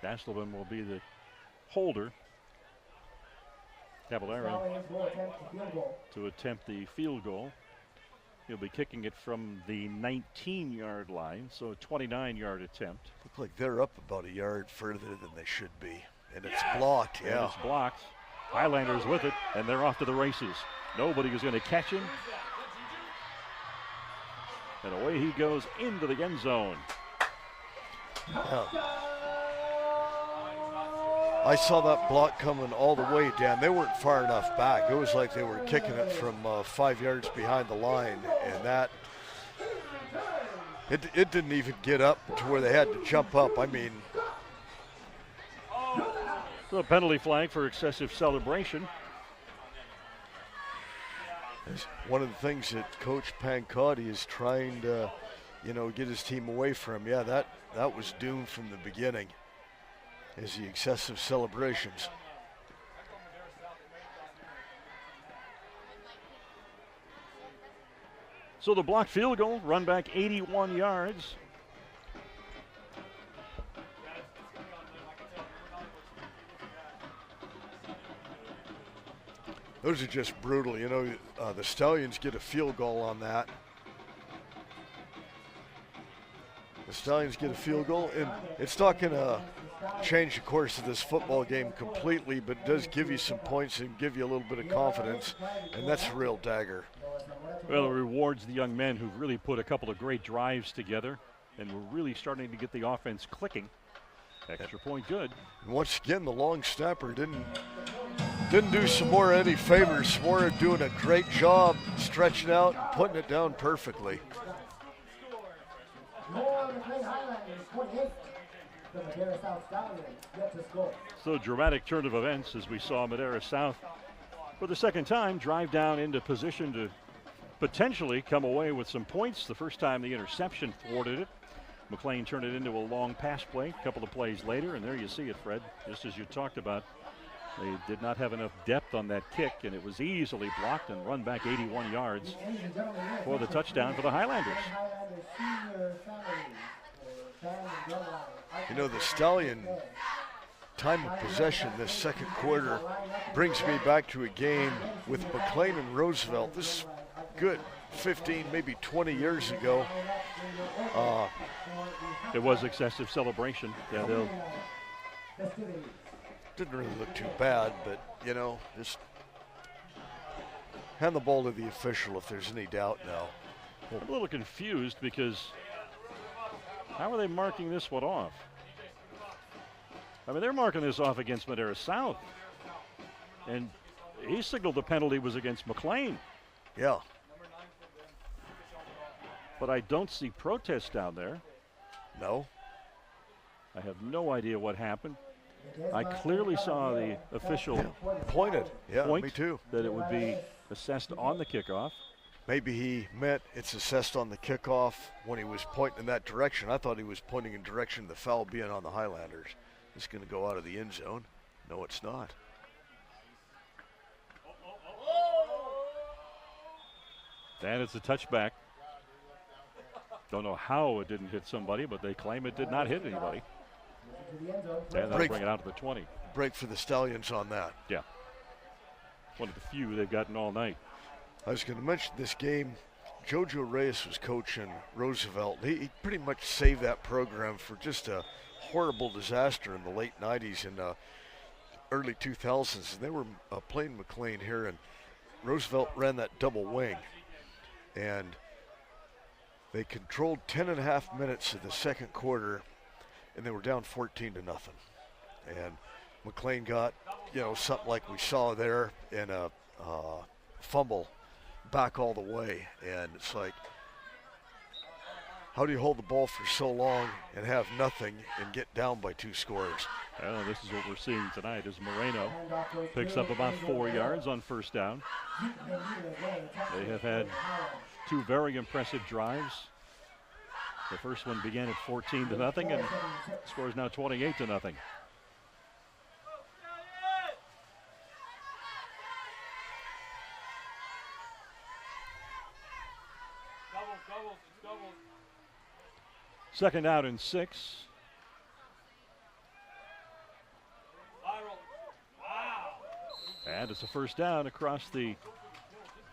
Dastelman will be the holder. Caballero to attempt the field goal. He'll be kicking it from the 19-yard line, so a 29-yard attempt. Look like they're up about a yard further than they should be. And it's blocked, yeah. And it's blocked. Highlanders with it, and they're off to the races. Nobody is going to catch him. And away he goes into the end zone. I saw that block coming all the way down. They weren't far enough back. It was like they were kicking it from 5 yards behind the line, and that it didn't even get up to where they had to jump up. I mean, So a penalty flag for excessive celebration. one of the things that Coach Pancotti is trying to, get his team away from. Yeah, that was doomed from the beginning, is the excessive celebrations. So the blocked field goal, run back 81 yards. Those are just brutal. The Stallions get a field goal on that. The Stallions get a field goal, and it's not going to change the course of this football game completely, but it does give you some points and give you a little bit of confidence, and that's a real dagger. Well, it rewards the young men who've really put a couple of great drives together, and we're really starting to get the offense clicking. Extra point good. And once again, the long snapper didn't do Samora any favors. Samora doing a great job stretching out and putting it down perfectly. McLane Highlanders 28. The Madera South Stallions yet to score. So dramatic turn of events as we saw Madera South for the second time drive down into position to potentially come away with some points. The first time the interception thwarted it. McLane turned it into a long pass play a couple of plays later, and there you see it, Fred, just as you talked about. They did not have enough depth on that kick, and it was easily blocked and run back 81 yards for the touchdown for the Highlanders. The Stallion time of possession this second quarter brings me back to a game with McLane and Roosevelt. This is good 15, maybe 20 years ago. It was excessive celebration. Yeah, they'll didn't really look too bad, but just hand the ball to the official if there's any doubt now. I'm a little confused because how are they marking this one off? I mean, they're marking this off against Madera South, and he signaled the penalty was against McLane. Yeah. But I don't see protest down there. No. I have no idea what happened. I clearly saw the official pointed. Yeah, point me too. That it would be assessed on the kickoff. Maybe he meant it's assessed on the kickoff when he was pointing in that direction. I thought he was pointing in direction of the foul being on the Highlanders. It's going to go out of the end zone. No, it's not. And it's a touchback. Don't know how it didn't hit somebody, but they claim it did not hit anybody. And they'll bring it out to the 20. Break for the Stallions on that. Yeah. One of the few they've gotten all night. I was going to mention this game. Jojo Reyes was coaching Roosevelt. He pretty much saved that program for just a horrible disaster in the late 90s and early 2000s. And they were playing McLane here, and Roosevelt ran that double wing. And they controlled 10.5 minutes of the second quarter, and they were down 14-0. And McLane got, something like we saw there in a fumble back all the way. And it's like, how do you hold the ball for so long and have nothing and get down by 2 scores? Well, this is what we're seeing tonight as Moreno picks up about 4 yards on first down. They have had 2 very impressive drives. The first one began at 14-0 and scores now 28-0. Second out and 6. And it's a first down across the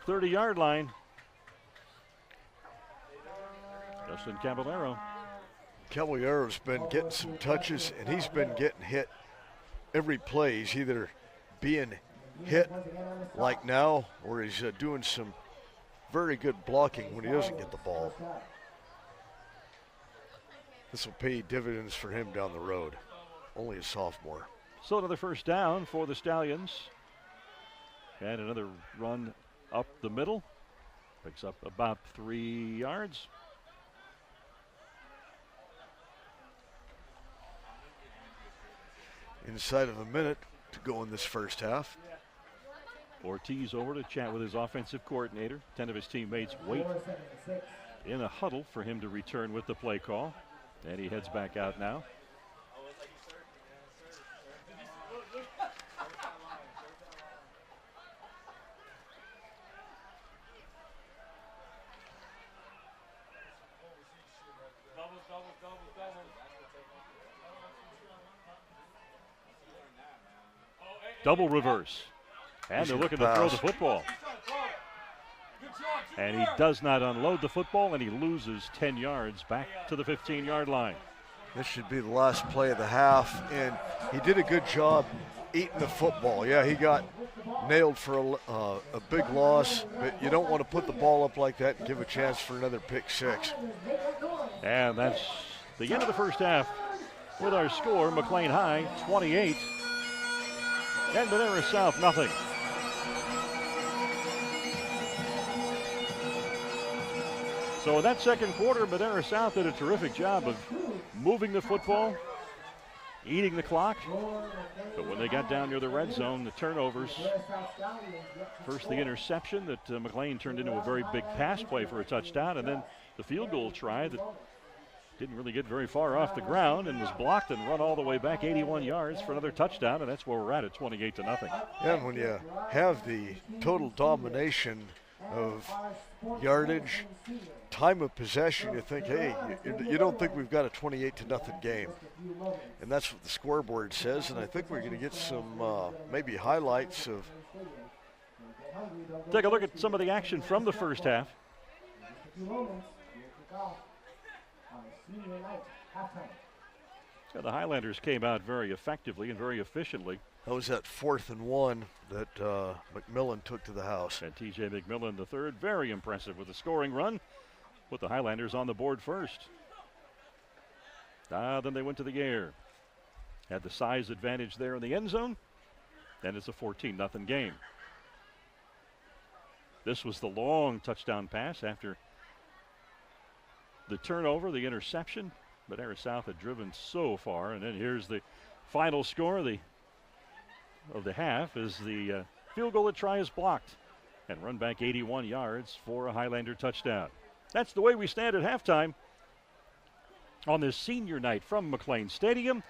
30-yard line. Justin Caballero's been getting some touches, and he's been getting hit every play. He's either being hit like now, where he's doing some very good blocking when he doesn't get the ball. This will pay dividends for him down the road. Only a sophomore. So another first down for the Stallions. And another run up the middle. Picks up about 3 yards. Inside of a minute to go in this first half. Ortiz over to chat with his offensive coordinator. 10 of his teammates wait in a huddle for him to return with the play call. And he heads back out now. Double reverse. And they're looking to throw the football. And he does not unload the football, and he loses 10 yards back to the 15-yard line. This should be the last play of the half, and he did a good job eating the football. Yeah, he got nailed for a big loss, but you don't want to put the ball up like that and give a chance for another pick six. And that's the end of the first half with our score, McLane High 28 and Madera South nothing. So in that second quarter, Madera South did a terrific job of moving the football, eating the clock. But when they got down near the red zone, the turnovers, first the interception that McLane turned into a very big pass play for a touchdown, and then the field goal try that didn't really get very far off the ground and was blocked and run all the way back 81 yards for another touchdown, and that's where we're at 28-0. Yeah, and when you have the total domination of yardage, time of possession, you think, hey, you don't think we've got a 28-0 game. And that's what the scoreboard says, and I think we're going to get some maybe highlights of. Take a look at some of the action from the first half. Yeah, the Highlanders came out very effectively and very efficiently. That was that 4th and 1 that McMillan took to the house. And T.J. McMillan III, very impressive with the scoring run. Put the Highlanders on the board first. Then they went to the air. Had the size advantage there in the end zone. And it's a 14-0 game. This was the long touchdown pass after the turnover, the interception. Madera South had driven so far. And then here's the final score of the half is the field goal at try is blocked and run back 81 yards for a Highlander touchdown. That's the way we stand at halftime on this senior night from McLane Stadium.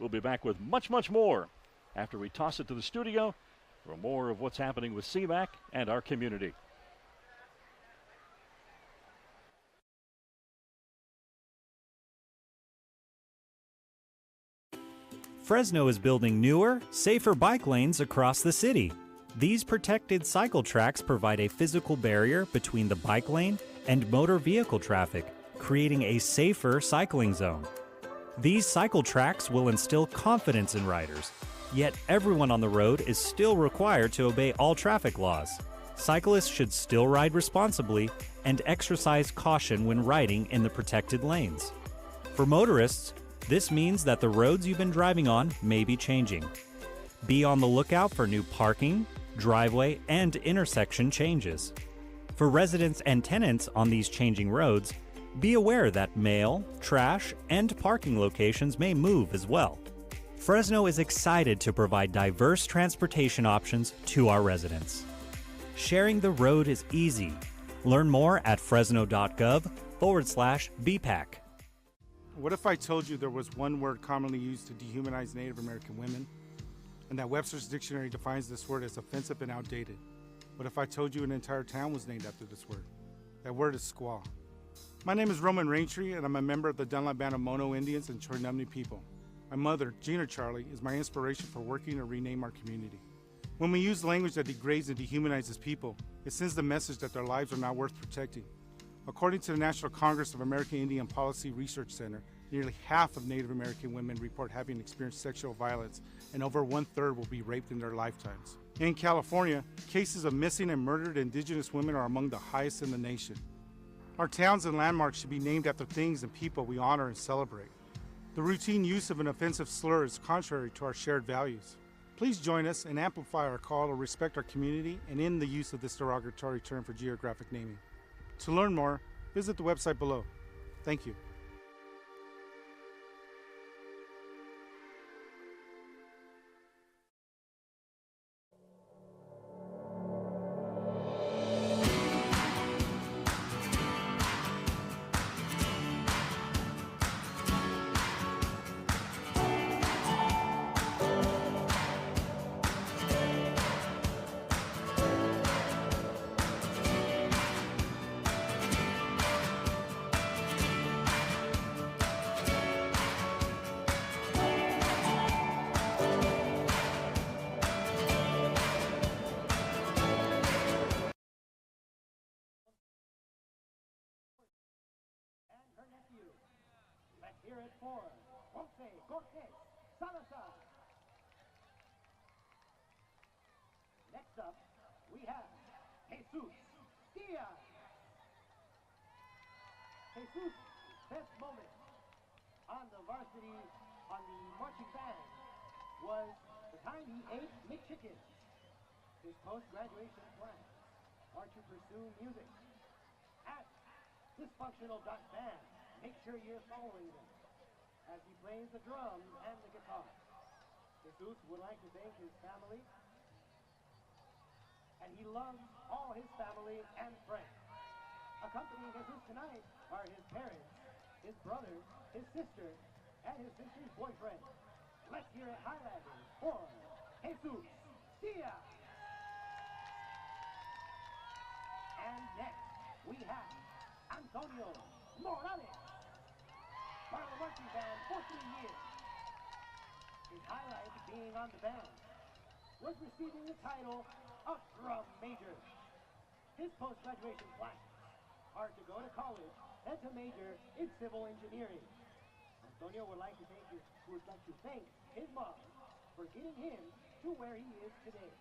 We'll be back with much, much more after we toss it to the studio for more of what's happening with CMAC and our community. Fresno is building newer, safer bike lanes across the city. These protected cycle tracks provide a physical barrier between the bike lane and motor vehicle traffic, creating a safer cycling zone. These cycle tracks will instill confidence in riders, yet everyone on the road is still required to obey all traffic laws. Cyclists should still ride responsibly and exercise caution when riding in the protected lanes. For motorists, this means that the roads you've been driving on may be changing. Be on the lookout for new parking, driveway, and intersection changes. For residents and tenants on these changing roads, be aware that mail, trash, and parking locations may move as well. Fresno is excited to provide diverse transportation options to our residents. Sharing the road is easy. Learn more at fresno.gov/BPAC. What if I told you there was one word commonly used to dehumanize Native American women, and that Webster's dictionary defines this word as offensive and outdated? What if I told you an entire town was named after this word? That word is squaw. My name is Roman Raintree, and I'm a member of the Dunlap Band of Mono Indians and Choinumni people. My mother, Gina Charlie, is my inspiration for working to rename our community. When we use language that degrades and dehumanizes people, it sends the message that their lives are not worth protecting. According to the National Congress of American Indian Policy Research Center, nearly half of Native American women report having experienced sexual violence, and over 1/3 will be raped in their lifetimes. In California, cases of missing and murdered indigenous women are among the highest in the nation. Our towns and landmarks should be named after things and people we honor and celebrate. The routine use of an offensive slur is contrary to our shared values. Please join us and amplify our call to respect our community and end the use of this derogatory term for geographic naming. To learn more, visit the website below. Thank you. Let's hear it for Jose Cortez Salazar. Next up, we have Jesus Diaz. Jesus' best moment on the varsity, on the marching band, was the time he ate McChickens. His post-graduation plans are to pursue music at Dysfunctional Band. Make sure you're following them as he plays the drums and the guitar. Jesus would like to thank his family, and he loves all his family and friends. Accompanying Jesus tonight are his parents, his brother, his sister, and his sister's boyfriend. Let's hear it, Highlanders, for Jesus Diaz. And next, we have Antonio Morales, part of the marching band for 3 years. His highlight being on the band was receiving the title of drum major. His post-graduation plans are to go to college and to major in civil engineering. Antonio would like to thank his mom for getting him to where he is today.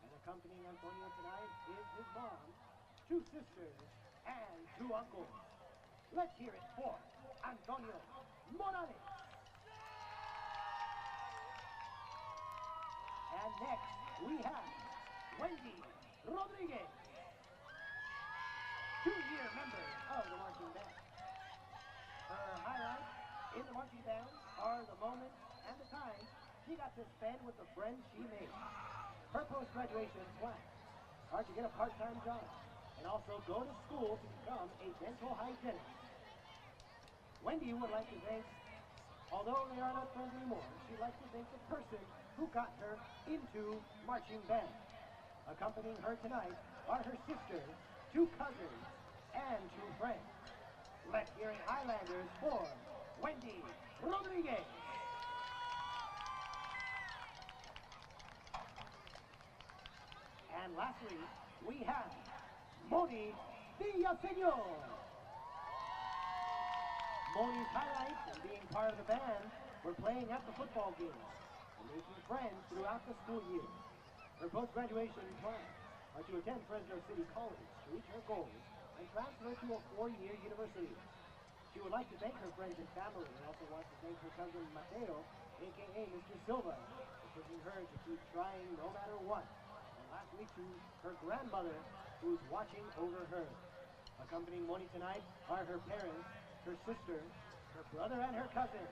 And accompanying Antonio tonight is his mom, 2 sisters, and 2 uncles. Let's hear it for Antonio Morales. And next, we have Wendy Rodriguez, 2-year member of the marching band. Her highlights in the marching band are the moments and the times she got to spend with the friends she made. Her post-graduation plans are to get a part-time job and also go to school to become a dental hygienist. Wendy would like to thank, although they are not friends anymore, she'd like to thank the person who got her into marching band. Accompanying her tonight are her sisters, 2 cousins, and 2 friends. Let's hear it, Highlanders, for Wendy Rodriguez. And lastly, we have Moni Villaseñor. Moni's highlights in being part of the band were playing at the football games and making friends throughout the school year. Her post-graduation plans are to attend Fresno City College to reach her goals and transfer to a 4-year university. She would like to thank her friends and family and also wants to thank her cousin Mateo, aka Mr. Silva, for pushing her to keep trying no matter what. And lastly, to her grandmother, who's watching over her. Accompanying Moni tonight are her parents, her sister, her brother, and her cousin.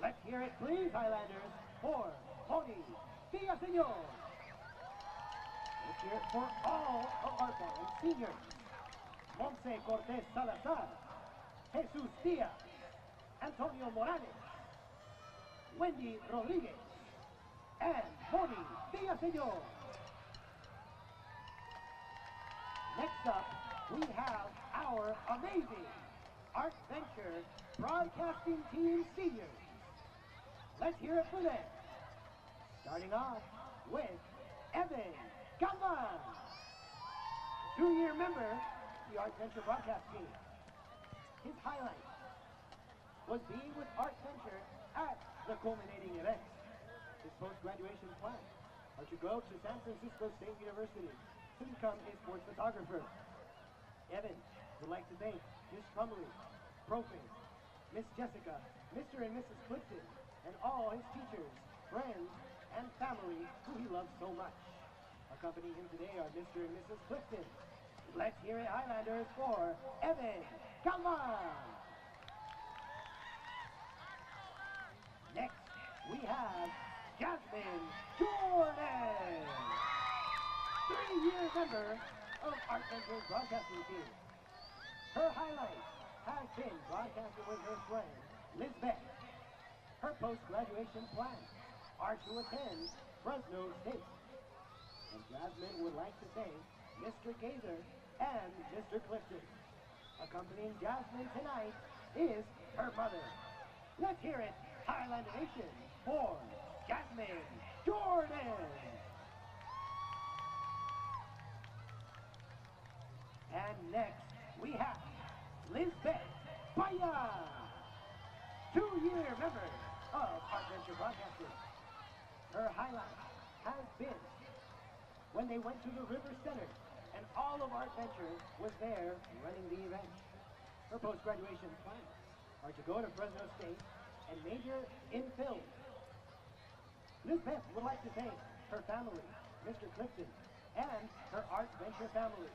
Let's hear it, please, Highlanders, for Moni Villaseñor. Let's hear it for all of our band seniors. Jose Cortez Salazar, Jesus Diaz, Antonio Morales, Wendy Rodriguez, and Moni Villaseñor. Next up, we have our amazing Art Venture Broadcasting Team seniors. Let's hear it for them. Starting off with Evan Galvan, 2-year member of the Art Venture Broadcast Team. His highlight was being with Art Venture at the culminating event. His post-graduation plans are to go to San Francisco State University to become a sports photographer. Evan would like to thank Miss Trumley, Profe, Miss Jessica, Mr. and Mrs. Clifton, and all his teachers, friends, and family who he loves so much. Accompanying him today are Mr. and Mrs. Clifton. Let's hear it, Highlanders, for Evan Calma. Next, we have Jasmine Jordan, 3-year member of Art Ventures Broadcasting Team. Her highlight has been broadcasting with her friend, Lizbeth. Her post-graduation plans are to attend Fresno State. And Jasmine would like to thank Mr. Gazer and Mr. Clifton. Accompanying Jasmine tonight is her mother. Let's hear it, Highland Nation, for Jasmine Jordan. And next, we have Lizbeth Paya, 2-year member of Art Venture Broadcasting. Her highlight has been when they went to the River Center and all of Art Venture was there running the event. Her post-graduation plans are to go to Fresno State and major in film. Lizbeth would like to thank her family, Mr. Clifton, and her Art Venture family.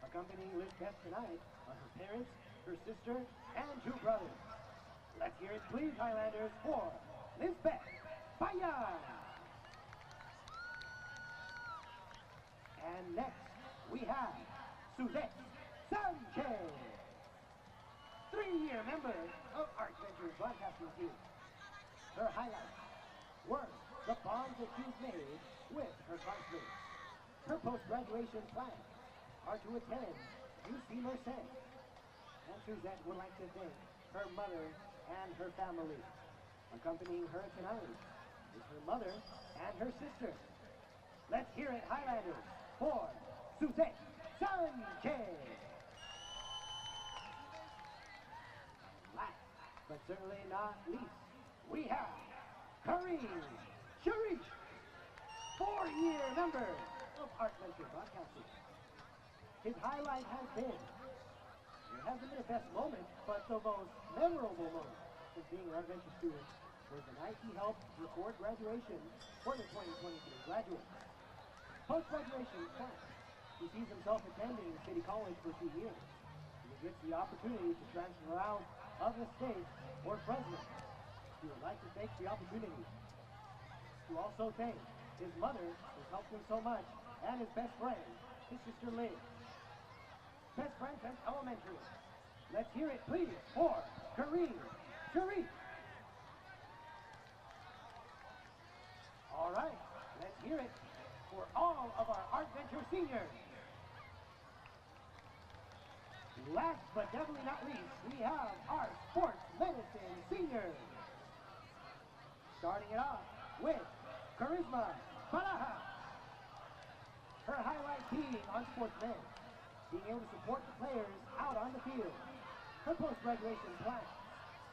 Accompanying Lizbeth tonight are her parents, her sister, and 2 brothers. Let's hear it, please, Highlanders, for Lizbeth Paya. And next, we have Suzette Sanchez, 3-year member of Art Ventures Broadcasting Team. Her highlights were the bonds that she's made with her classmates. Her post-graduation plans are to attend UC Merced. And Suzette would like to thank her mother and her family. Accompanying her tonight is her mother and her sister. Let's hear it, Highlanders, for Suzette Sanchez. Last, but certainly not least, we have Kareem Sharif, 4-year member of Art Venture Broadcasting. His highlight has been, it hasn't been a best moment, but the most memorable moment of being an Art Venture student was the night he helped record graduation for the 2023 graduates. Post-graduation class, he sees himself attending City College for 2 years. And he gets the opportunity to transfer out of the state or Fresno. He would like to take the opportunity to also thank his mother, who helped him so much, and his best friend, his sister Liz. Best friend since elementary. Let's hear it, please, for Kareem Sharif. All right, let's hear it for all of our Art Venture seniors. Last but definitely not least, we have our sports medicine seniors. Starting it off with Charisma Balaha. Her highlight being on sports med, being able to support the players out on the field. Her post-graduation plans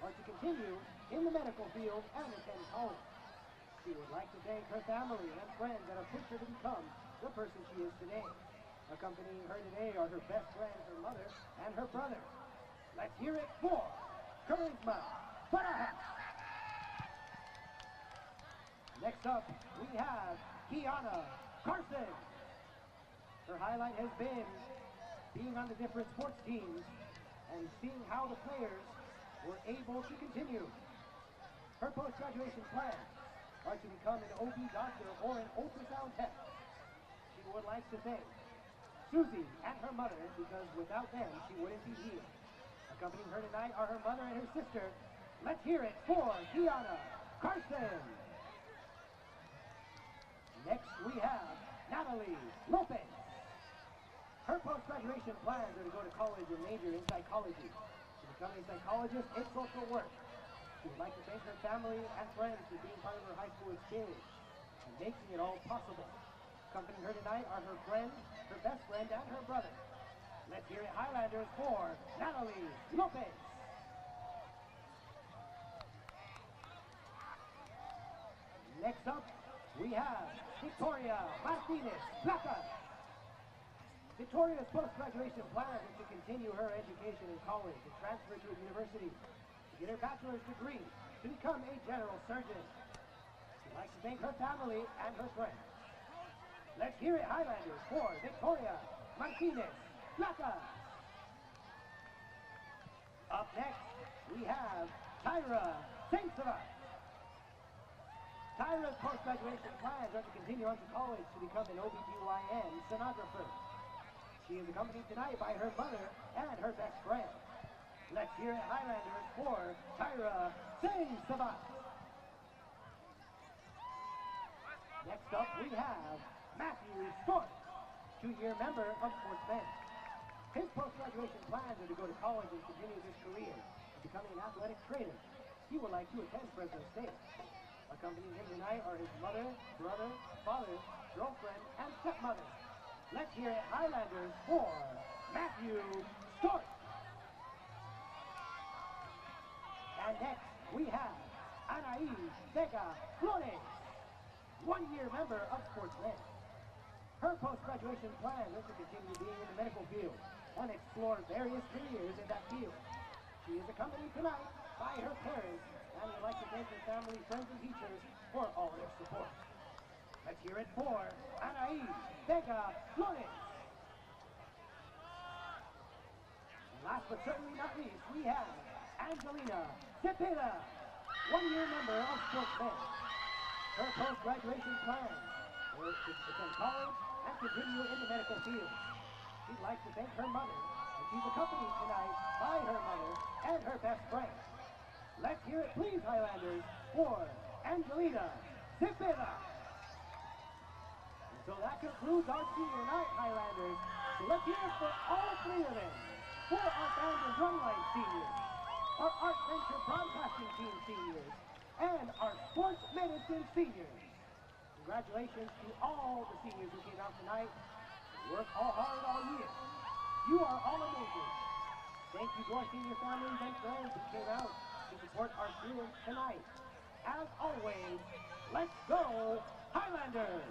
are to continue in the medical field and attend college. She would like to thank her family and friends that have pushed her to become the person she is today. Accompanying her today are her best friend, her mother, and her brother. Let's hear it for Charisma Baraha. Next up, we have Kiana Carson. Her highlight has been being on the different sports teams and seeing how the players were able to continue. Her post-graduation plans are to become an OB doctor or an ultrasound tech. She would like to thank Susie and her mother, because without them, she wouldn't be here. Accompanying her tonight are her mother and her sister. Let's hear it for Kiana Carson. Next, we have Natalie Lopez. Her post-graduation plans are to go to college and major in psychology. To become a psychologist in social work. She would like to thank her family and friends for being part of her high school experience and making it all possible. Accompanying her tonight are her friend, her best friend, and her brother. Let's hear it, Highlanders, for Natalie Lopez. Next up, we have Victoria Martinez Plata. Victoria's post-graduation plan is to continue her education in college and transfer to a university to get her bachelor's degree to become a general surgeon. She'd like to thank her family and her friends. Let's hear it, Highlanders, for Victoria Martinez Plata. Up next, we have Tyra Saintsova. Tyra's post-graduation plans are to continue on to college to become an OBGYN sonographer. She is accompanied tonight by her mother and her best friend. Let's hear it, Highlanders, for Tyra Saintsova. Next up, we have Matthew Stork, 2-year member of Sportsmen. His post-graduation plans are to go to college and continue his career, becoming an athletic trainer. He would like to attend Fresno State. Accompanying him tonight are his mother, brother, father, girlfriend, and stepmother. Let's hear it, Highlanders, for Matthew Stork. And next, we have Anaís Vega Flores, 1-year member of Sportsmen. Her post-graduation plan is to continue being in the medical field and explore various careers in that field. She is accompanied tonight by her parents and would like to thank her family, friends, and teachers for all their support. Let's hear it for Anaís Vega Flores. And last but certainly not least, we have Angelina Cepeda, 1-year member of Sportsmen. Her post-graduation plan is to attend college and continue in the medical field. She'd like to thank her mother, and she's accompanied tonight by her mother and her best friend. Let's hear it, please, Highlanders, for Angelina Cepeda. So that concludes our senior night, Highlanders. So let's hear it for all 3 of them. For our band and drumline seniors, our art venture broadcasting team seniors, and our sports medicine seniors. Congratulations to all the seniors who came out tonight. They worked all hard all year. You are all amazing. Thank you to our senior families and friends who came out to support our students tonight. As always, let's go, Highlanders!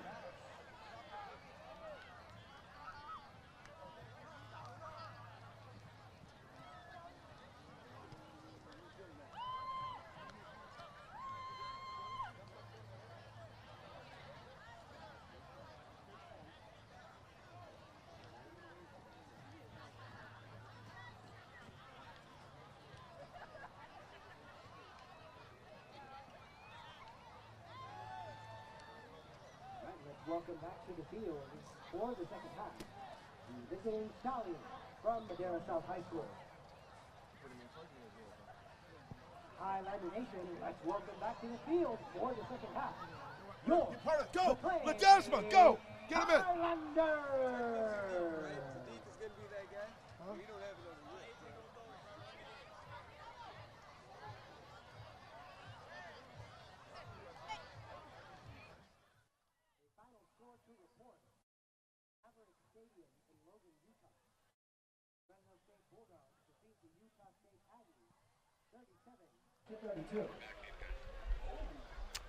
Welcome back to the field for the second half. The visiting Stallions from Madera South High School. Highlander Nation, let's welcome back to the field for the second half. Your Go! Ledesma, go! Get him in! Highlanders!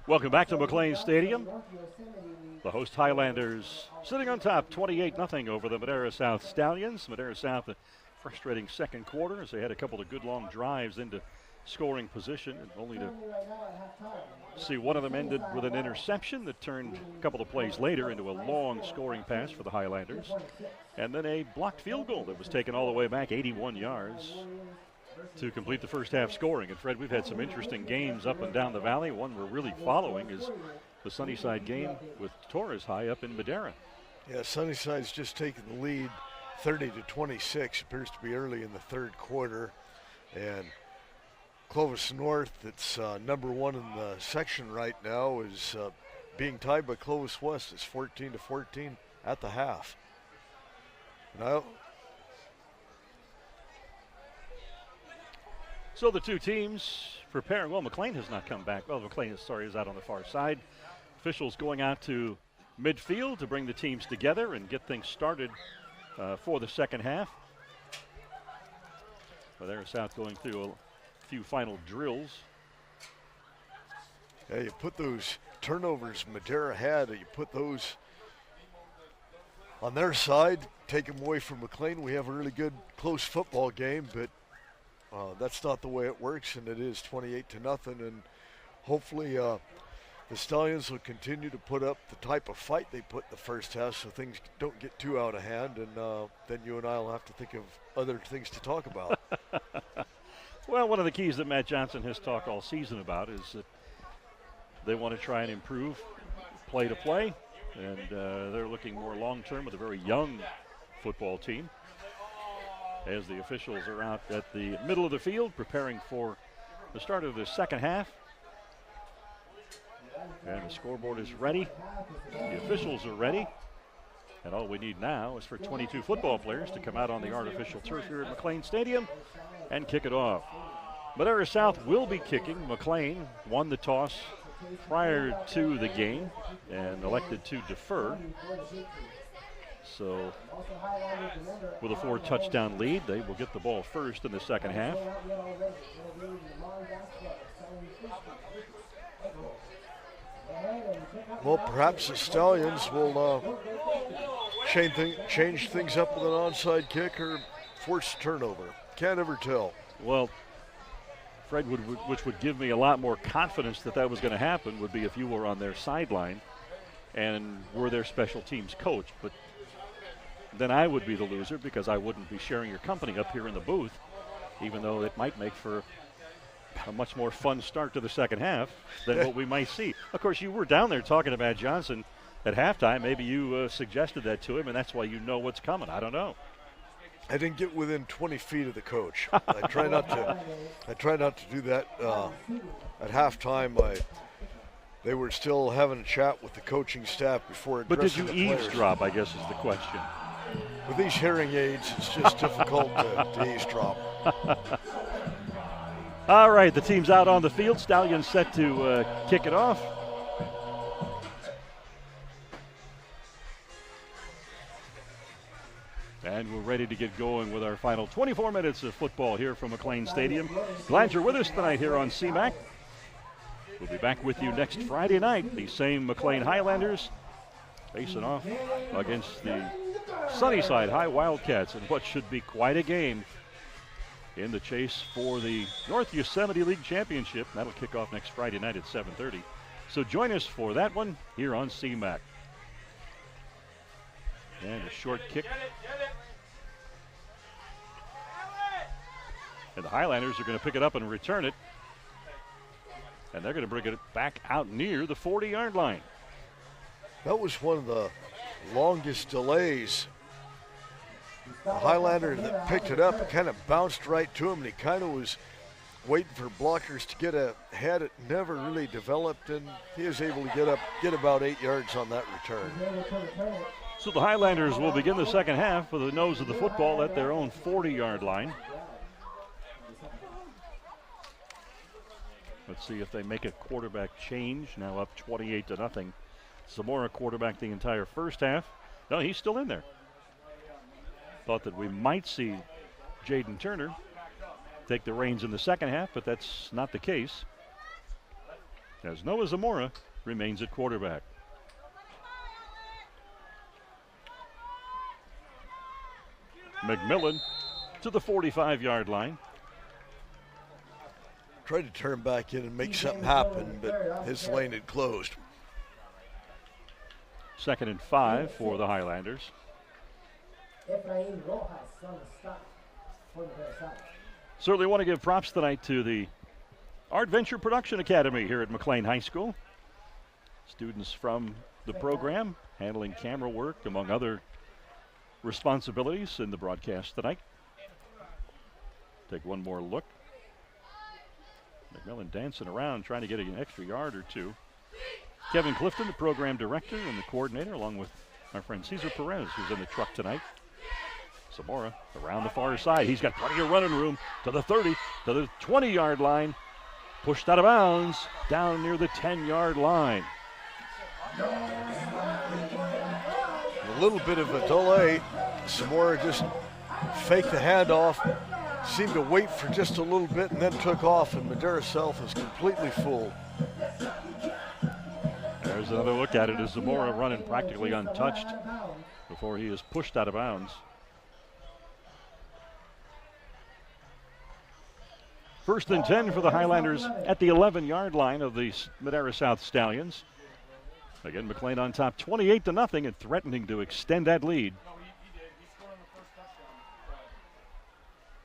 Welcome back to McLane Stadium. The host Highlanders sitting on top 28-0 over the Madera South Stallions. Madera South a frustrating second quarter as they had a couple of good long drives into scoring position, and only to see one of them ended with an interception that turned a couple of plays later into a long scoring pass for the Highlanders, and then a blocked field goal that was taken all the way back 81 yards to complete the first half scoring. And Fred, we've had some interesting games up and down the valley. One we're really following is the Sunnyside game with Torres High up in Madera. Yeah, Sunnyside's just taken the lead 30-26. Appears to be early in the third quarter. And Clovis North, that's number 1 in the section right now, is being tied by Clovis West. It's 14-14 at the half. Now, so the two teams preparing. Well, McLane has not come back. Well, McLane is out on the far side. Officials going out to midfield to bring the teams together and get things started for the second half. Madera South going through a few final drills. yeah, you put those turnovers Madera had, you put those on their side, take them away from McLean. We have a really good close football game, but that's not the way it works, and it is 28-0. And hopefully the Stallions will continue to put up the type of fight they put in the first half so things don't get too out of hand, and then you and I will have to think of other things to talk about. Well, one of the keys that Matt Johnson has talked all season about is that they want to try and improve play to play, and they're looking more long-term with a very young football team as the officials are out at the middle of the field preparing for the start of the second half. And the scoreboard is ready. The officials are ready. And all we need now is for 22 football players to come out on the artificial turf here at McLane Stadium and kick it off. Madera South will be kicking. McLane won the toss prior to the game and elected to defer. So with a 4-touchdown lead, they will get the ball first in the second half. Well, perhaps the Stallions will change things up with an onside kick or force a turnover. Can't ever tell. Well, Fred, which would give me a lot more confidence that that was going to happen, would be if you were on their sideline and were their special teams coach. But then I would be the loser because I wouldn't be sharing your company up here in the booth, even though it might make for a much more fun start to the second half than what we might see. Of course, you were down there talking to Matt Johnson at halftime. Maybe you suggested that to him, and that's why you know what's coming. I don't know. I didn't get within 20 feet of the coach. I try not to do that at halftime. They were still having a chat with the coaching staff before. But did you eavesdrop, I guess is the question. With these hearing aids, it's just difficult to eavesdrop. All right, the team's out on the field. Stallions set to kick it off. And we're ready to get going with our final 24 minutes of football here from McLane Stadium. Glad you're with us tonight here on CMAC. We'll be back with you next Friday night. The same McLane Highlanders facing off against the Sunnyside High Wildcats in what should be quite a game in the chase for the North Yosemite League Championship. That'll kick off next Friday night at 7:30. So join us for that one here on CMAC. And a short kick. And the Highlanders are going to pick it up and return it. And they're going to bring it back out near the 40-yard line. That was one of the longest delays. The Highlander that picked it up, it kind of bounced right to him, and he kind of was waiting for blockers to get ahead. It never really developed, and he was able to get about 8 yards on that return. So the Highlanders will begin the second half with the nose of the football at their own 40-yard line. Let's see if they make a quarterback change. Now up 28-0. Zamora quarterback the entire first half. No, he's still in there. Thought that we might see Jaden Turner take the reins in the second half, but that's not the case, as Noah Zamora remains at quarterback. McMillan to the 45-yard line. Tried to turn back in and make something happen, but his lane had closed. 2nd and 5 for the Highlanders. Certainly want to give props tonight to the Art Venture Production Academy here at McLane High School. Students from the program handling camera work, among other responsibilities in the broadcast tonight. Take one more look. McMillan dancing around trying to get an extra yard or two. Kevin Clifton, the program director and the coordinator, along with our friend Cesar Perez, who's in the truck tonight. Zamora around the far side. He's got plenty of running room to the 30, to the 20-yard line. Pushed out of bounds down near the 10-yard line. A little bit of a delay. Zamora just faked the handoff, seemed to wait for just a little bit and then took off, and Madera South was completely fooled. There's another look at it as Zamora running practically untouched before he is pushed out of bounds. First and 10 for the Highlanders at the 11-yard line of the Madera South Stallions. Again, McLane on top 28-0 and threatening to extend that lead. No, he did. He scored on the first touchdown.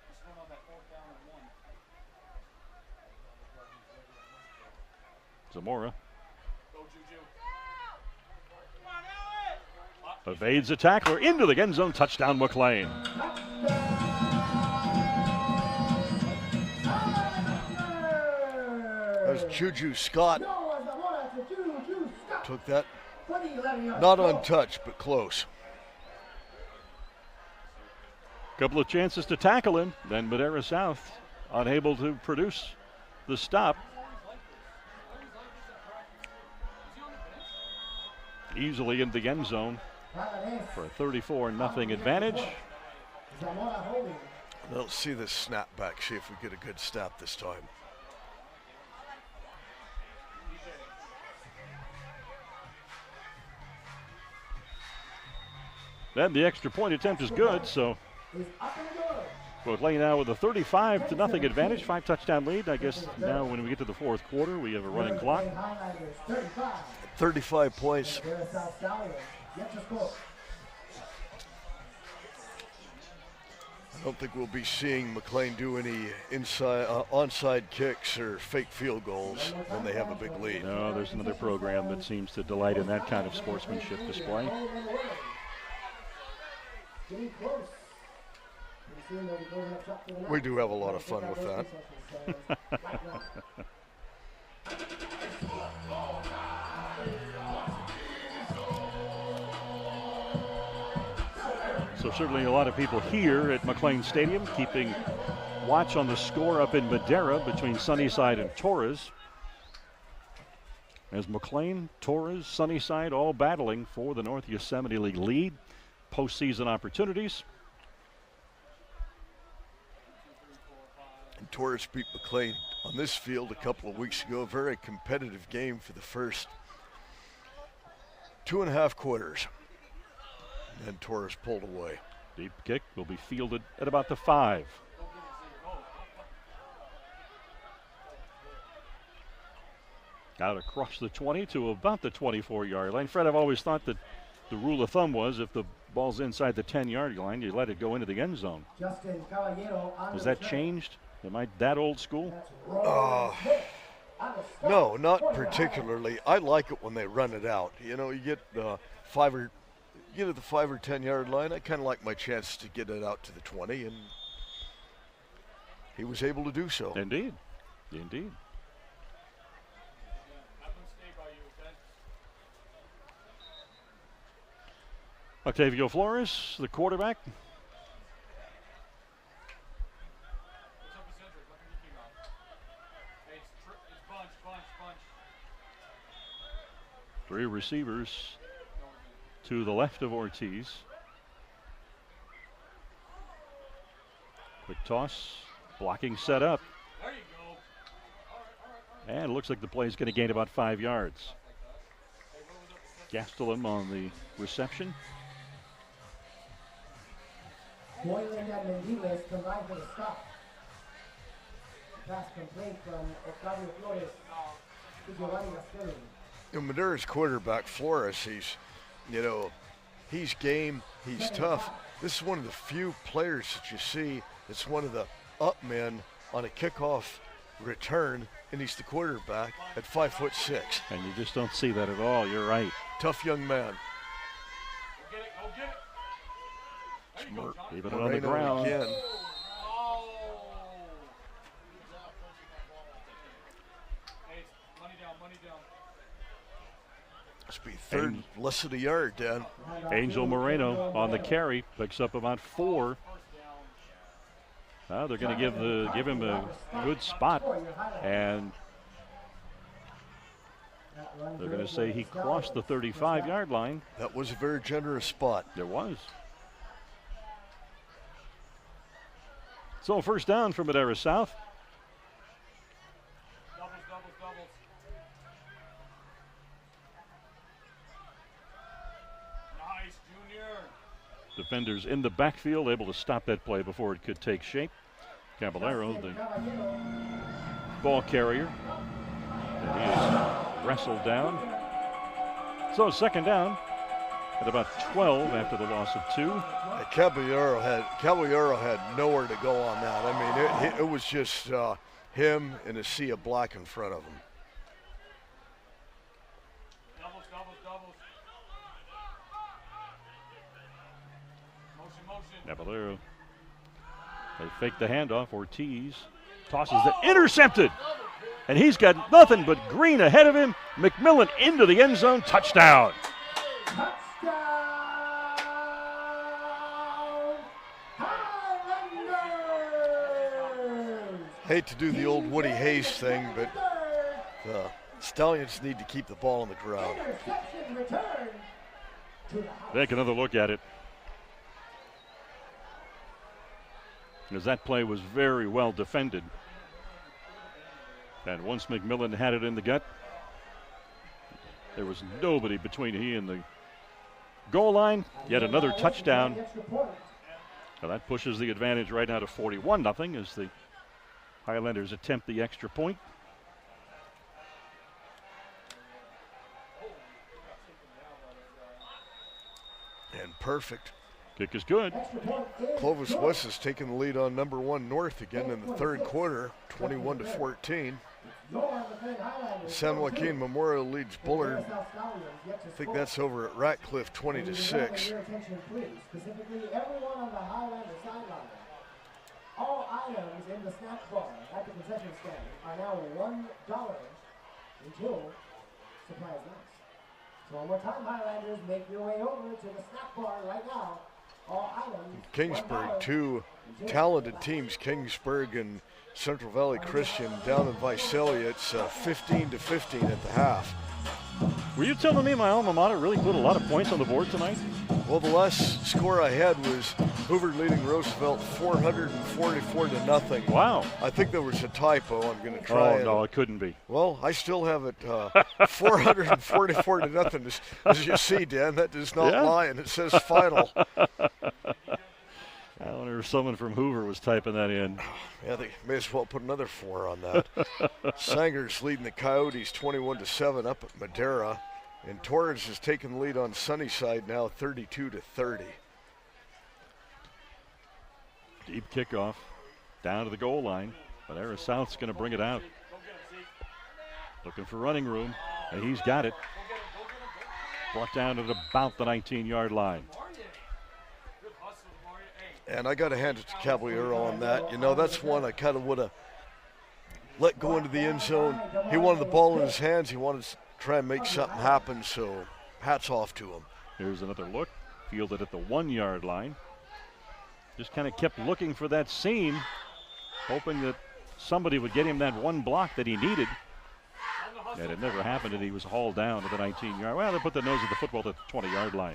He scored on that 4th down and 1. Zamora Go, Juju. evades a tackler into the end zone. Touchdown, McLane. That was Juju Scott. Took that, not untouched, but close. Couple of chances to tackle him, then Madera South unable to produce the stop. Easily in the end zone for a 34-0 advantage. Let's see this snap back, see if we get a good snap this time. Then the extra point attempt is good, so McLane now with a 35-0 advantage, 5-touchdown lead. I guess now when we get to the fourth quarter, we have a running clock. 35 points. I don't think we'll be seeing McLane do any onside kicks or fake field goals when they have a big lead. No, there's another program that seems to delight in that kind of sportsmanship display. We do have a lot of fun with that. So certainly a lot of people here at McLane Stadium keeping watch on the score up in Madera between Sunnyside and Torres. As McLane, Torres, Sunnyside all battling for the North Yosemite League lead. Postseason opportunities. And Torres beat McLane on this field a couple of weeks ago. A very competitive game for the first 2.5 quarters. And then Torres pulled away. Deep kick will be fielded at about the 5. Out across the 20 to about the 24-yard line. Fred, I've always thought that the rule of thumb was if the ball's inside the 10-yard line, you let it go into the end zone. Has that changed? Am I that old school? No, not particularly. I like it when they run it out. You know, you get to the 5 or 10-yard line. I kind of like my chance to get it out to the 20, and he was able to do so. Indeed, indeed. Octavio Flores, the quarterback. Three receivers to the left of Ortiz. Quick toss, blocking set up. There you go. And it looks like the play is going to gain about 5 yards. Gastelum on the reception. Boylan and Mendiles combined for the stop. Pass complete from Octavio Flores to Giovanni Gastelum. Madera's quarterback, Flores, he's game, he's tough. This is one of the few players that you see that's one of the up men on a kickoff return, and he's the quarterback at 5'6". And you just don't see that at all. You're right. Tough young man. Go get it. Go get it. There you go, John. Leaving it on the Moreno ground. again. Oh. Hey, it's money down, money down. Must be third, less than a yard, Dan. Angel Moreno on the carry, picks up about 4. They're going to give him a good spot, and they're going to say he crossed the 35-yard line. That was a very generous spot. There was. So first down for Madera South. Doubles. Defenders in the backfield able to stop that play before it could take shape. Caballero, the ball carrier. And he is wrestled down. So second down at about 12 after the loss of 2. Caballero had nowhere to go on that. I mean, it was just him and a sea of black in front of him. Doubles. Motion. Caballero. They fake the handoff. Ortiz tosses it. Intercepted. And he's got nothing but green ahead of him. McMillan into the end zone. Touchdown. Hate to do the old Woody Hayes thing, but the Stallions need to keep the ball on the ground. Take another look at it. As that play was very well defended. And once McMillan had it in the gut, there was nobody between he and the goal line. Yet another touchdown. Now that pushes the advantage right now to 41-0 as the Highlanders attempt the extra point. And perfect. Kick is good. Clovis West has taken the lead on number 1 North again in the third quarter, 21-14. San Joaquin Memorial leads Bullard. I think that's over at Ratcliffe, 20-6. Specifically, everyone on the Highlander sideline. All items in the snack bar at the concession stand are now $1 until supplies last. So one more time, Highlanders, make your way over to the snack bar right now. All items. Kingsburg, 2 talented teams, Kingsburg and Central Valley Christian down in Visalia. It's 15-15 at the half. Were you telling me my alma mater really put a lot of points on the board tonight? Well, the last score I had was Hoover leading Roosevelt 444-0. Wow. I think there was a typo. I'm going to try. Oh, no, it couldn't be. Well, I still have it 444-0. As you see, Dan, that does not lie, and it says final. I wonder if someone from Hoover was typing that in. Yeah, they may as well put another 4 on that. Sanger's leading the Coyotes 21-7 up at Madera. And Torres has taken the lead on Sunnyside now 32-30. Deep kickoff down to the goal line. Madera South's going to bring it out. Looking for running room, and he's got it. Brought down at about the 19-yard line. And I got to hand it to Caballero on that. You know, that's one I kind of would have let go into the end zone. He wanted the ball in his hands. He wanted to try and make something happen, so hats off to him. Here's another look. Fielded at the 1-yard line. Just kind of kept looking for that seam, hoping that somebody would get him that one block that he needed. And it never happened, and he was hauled down to the 19-yard. Well, they put the nose of the football at the 20-yard line.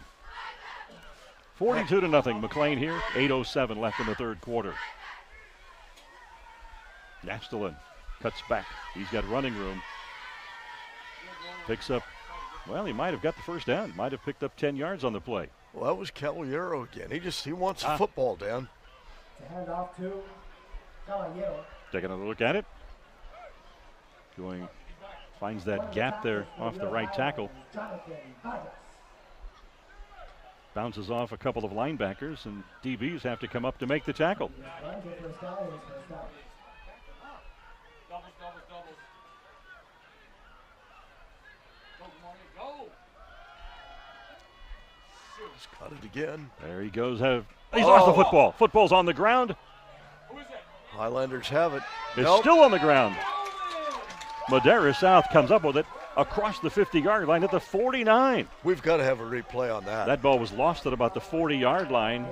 42-0, McLane here. 8:07 left in the third quarter. Nastelin cuts back. He's got running room. Picks up, well, he might have got the first down. Might have picked up 10 yards on the play. Well, that was Caballero again. He wants a football, Dan. Hand off to Caballero. Take another look at it. Finds that gap there off the right tackle. Bounces off a couple of linebackers, and DBs have to come up to make the tackle. He's got it again. There he goes. He's lost the football. Football's on the ground. Highlanders have it. It's still on the ground. Madera South comes up with it across the 50-yard line at the 49. We've got to have a replay on that. That ball was lost at about the 40-yard line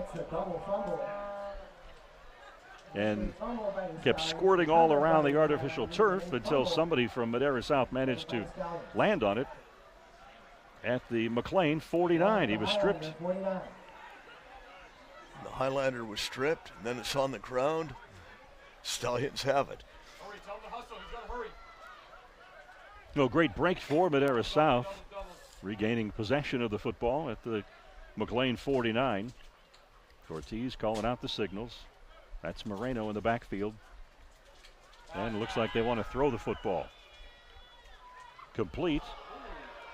and kept squirting all around the artificial turf until somebody from Madera South managed to land on it at the McLane 49. He was stripped. The Highlander was stripped, and then it's on the ground. Stallions have it. No, great break for Madera South, regaining possession of the football at the McLane 49. Ortiz calling out the signals. That's Moreno in the backfield. And it looks like they want to throw the football. Complete.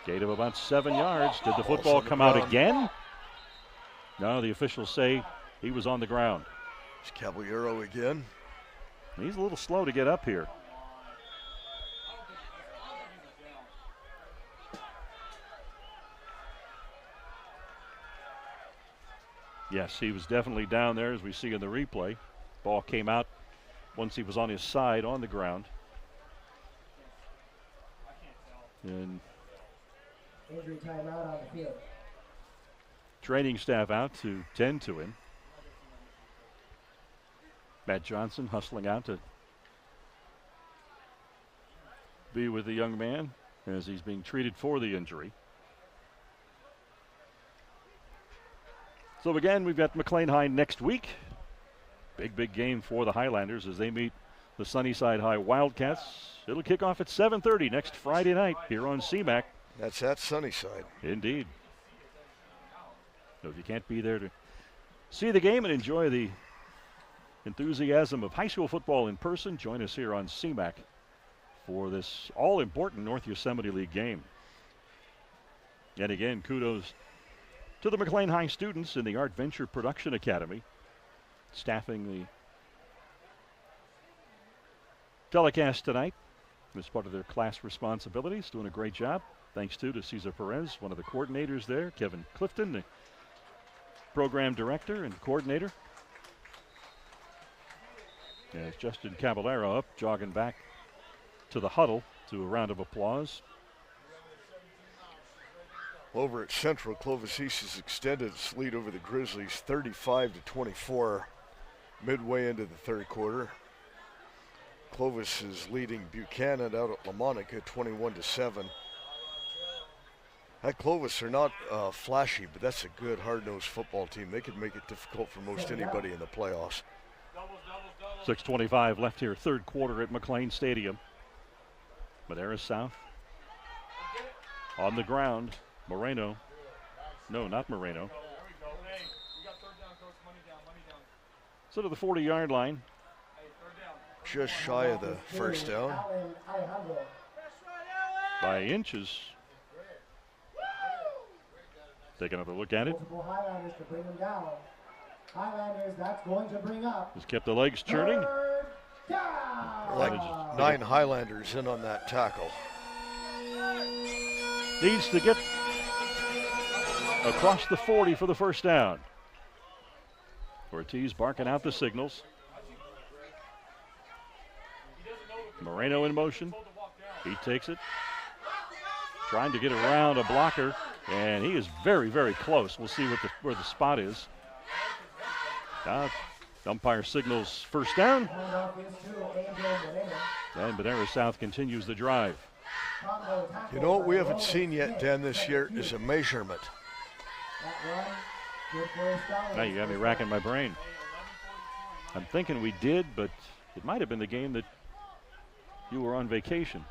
Gate of about 7 yards. Did the football come out again? No, the officials say he was on the ground. It's Caballero again. He's a little slow to get up here. Yes, he was definitely down there, as we see in the replay. Ball came out once he was on his side on the ground. And Injury timeout on the field. Training staff out to tend to him. Matt Johnson hustling out to be with the young man as he's being treated for the injury. So again, we've got McLane High next week. Big game for the Highlanders as they meet the Sunnyside High Wildcats. It'll kick off at 7:30 next Friday night here on CMAC. That's at Sunnyside. Indeed. So if you can't be there to see the game and enjoy the enthusiasm of high school football in person, join us here on CMAC for this all-important North Yosemite League game. And again, kudos to the McLane High students in the Art Venture Production Academy, staffing the telecast tonight as part of their class responsibilities, doing a great job. Thanks to Cesar Perez, one of the coordinators there, Kevin Clifton, the program director and coordinator. As Justin Caballero up, jogging back to the huddle to a round of applause. Over at Central, Clovis East has extended its lead over the Grizzlies 35-24 midway into the third quarter. Clovis is leading Buchanan out at La Monica 21-7. That Clovis are not flashy, but that's a good hard-nosed football team. They could make it difficult for most anybody in the playoffs. 6:25 left here, third quarter at McLane Stadium. Madera South on the ground. Moreno. No, not Moreno. So to the 40-yard line. Just shy of the first down. By inches. Take another look at it. Highlanders to bring them down. Highlanders, that's going to bring up. Just kept the legs churning. Like 9 Highlanders in on that tackle. Needs to get across the 40 for the first down. Ortiz barking out the signals. Moreno in motion. He takes it. Trying to get around a blocker, and he is very, very close. We'll see where the spot is. Umpire signals first down. And Madera South continues the drive. You know what we haven't seen yet, Dan, this year is a measurement. Now you got me racking my brain. I'm thinking we did, but it might have been the game that you were on vacation.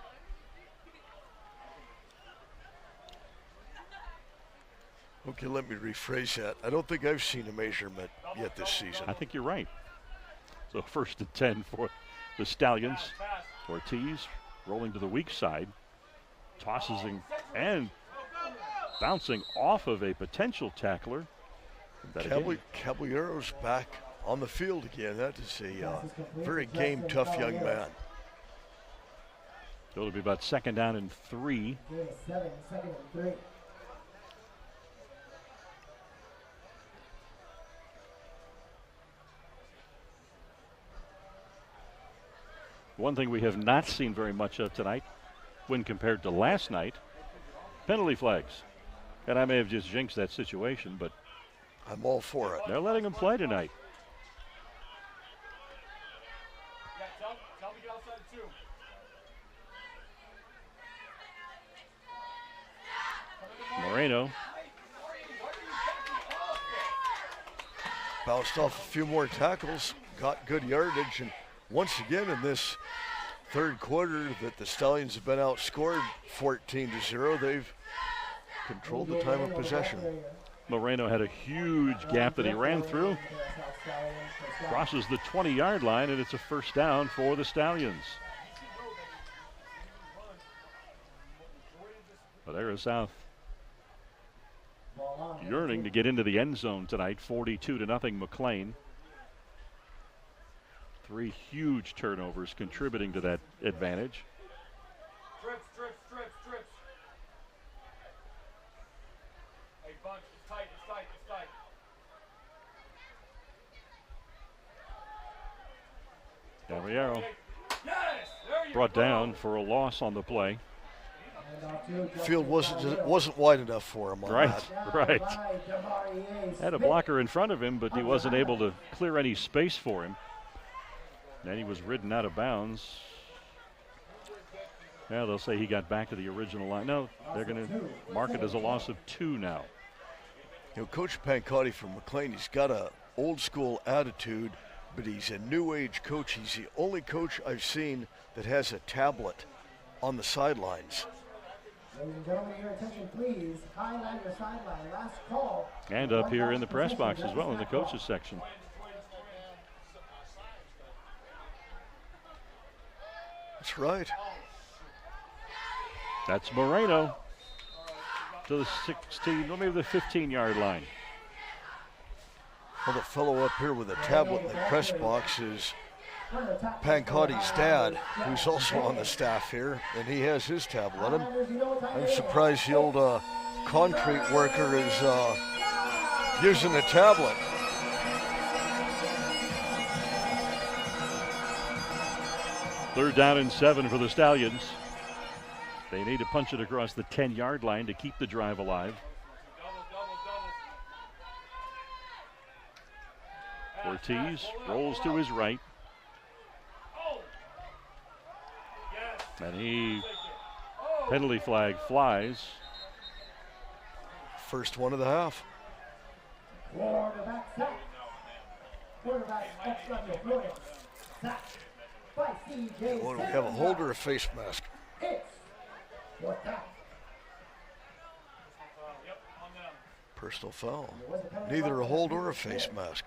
Okay, let me rephrase that. I don't think I've seen a measurement yet this season. I think you're right. So 1st and 10 for the Stallions. Ortiz rolling to the weak side. Tosses and bouncing off of a potential tackler. Caballero's back on the field again. That is a very game-tough young man. So it'll be about 2nd down and 3. 2nd and 3. One thing we have not seen very much of tonight, when compared to last night, penalty flags. And I may have just jinxed that situation, but I'm all for it. They're letting them play tonight. Moreno. Bounced off a few more tackles, got good yardage, and once again in this third quarter that the Stallions have been outscored 14-0, they've controlled the time of possession. Moreno had a huge gap that he ran through. Crosses the 20-yard line, and it's a first down for the Stallions. Madera South yearning to get into the end zone tonight. 42-0 McLane. 3 huge turnovers contributing to that advantage. Strips. Hey, bunch, it's tight. Gabriel Yes! There you brought go. down for a loss on the play. Field wasn't wide enough for him on that. Right. Had a blocker in front of him, but he wasn't able to clear any space for him. Then he was ridden out of bounds. Yeah, they'll say he got back to the original line. No, they're going to mark it as a loss of 2 now. You know, Coach Pancotti from McLane, he's got a old school attitude, but he's a new age coach. He's the only coach I've seen that has a tablet on the sidelines. Ladies and gentlemen, your attention please. Highlander sideline, last call. And up here in the press box as well in the coaches section. That's right. That's Moreno to the 16, or maybe the 15-yard line. Well, the fellow up here with a tablet in the press box is Pancotti's dad, who's also on the staff here, and he has his tablet on him. I'm surprised the old concrete worker is using a tablet. Third down and 7 for the Stallions. They need to punch it across the 10-yard line to keep the drive alive. Ortiz rolls to his right. And he, penalty flag flies. First one of the half. Quarterback sack. Quarterback extra Florida. Sack by CJ. Well, we have a holder of face mask. It's fourth down. Personal foul. Neither a hold or a face mask.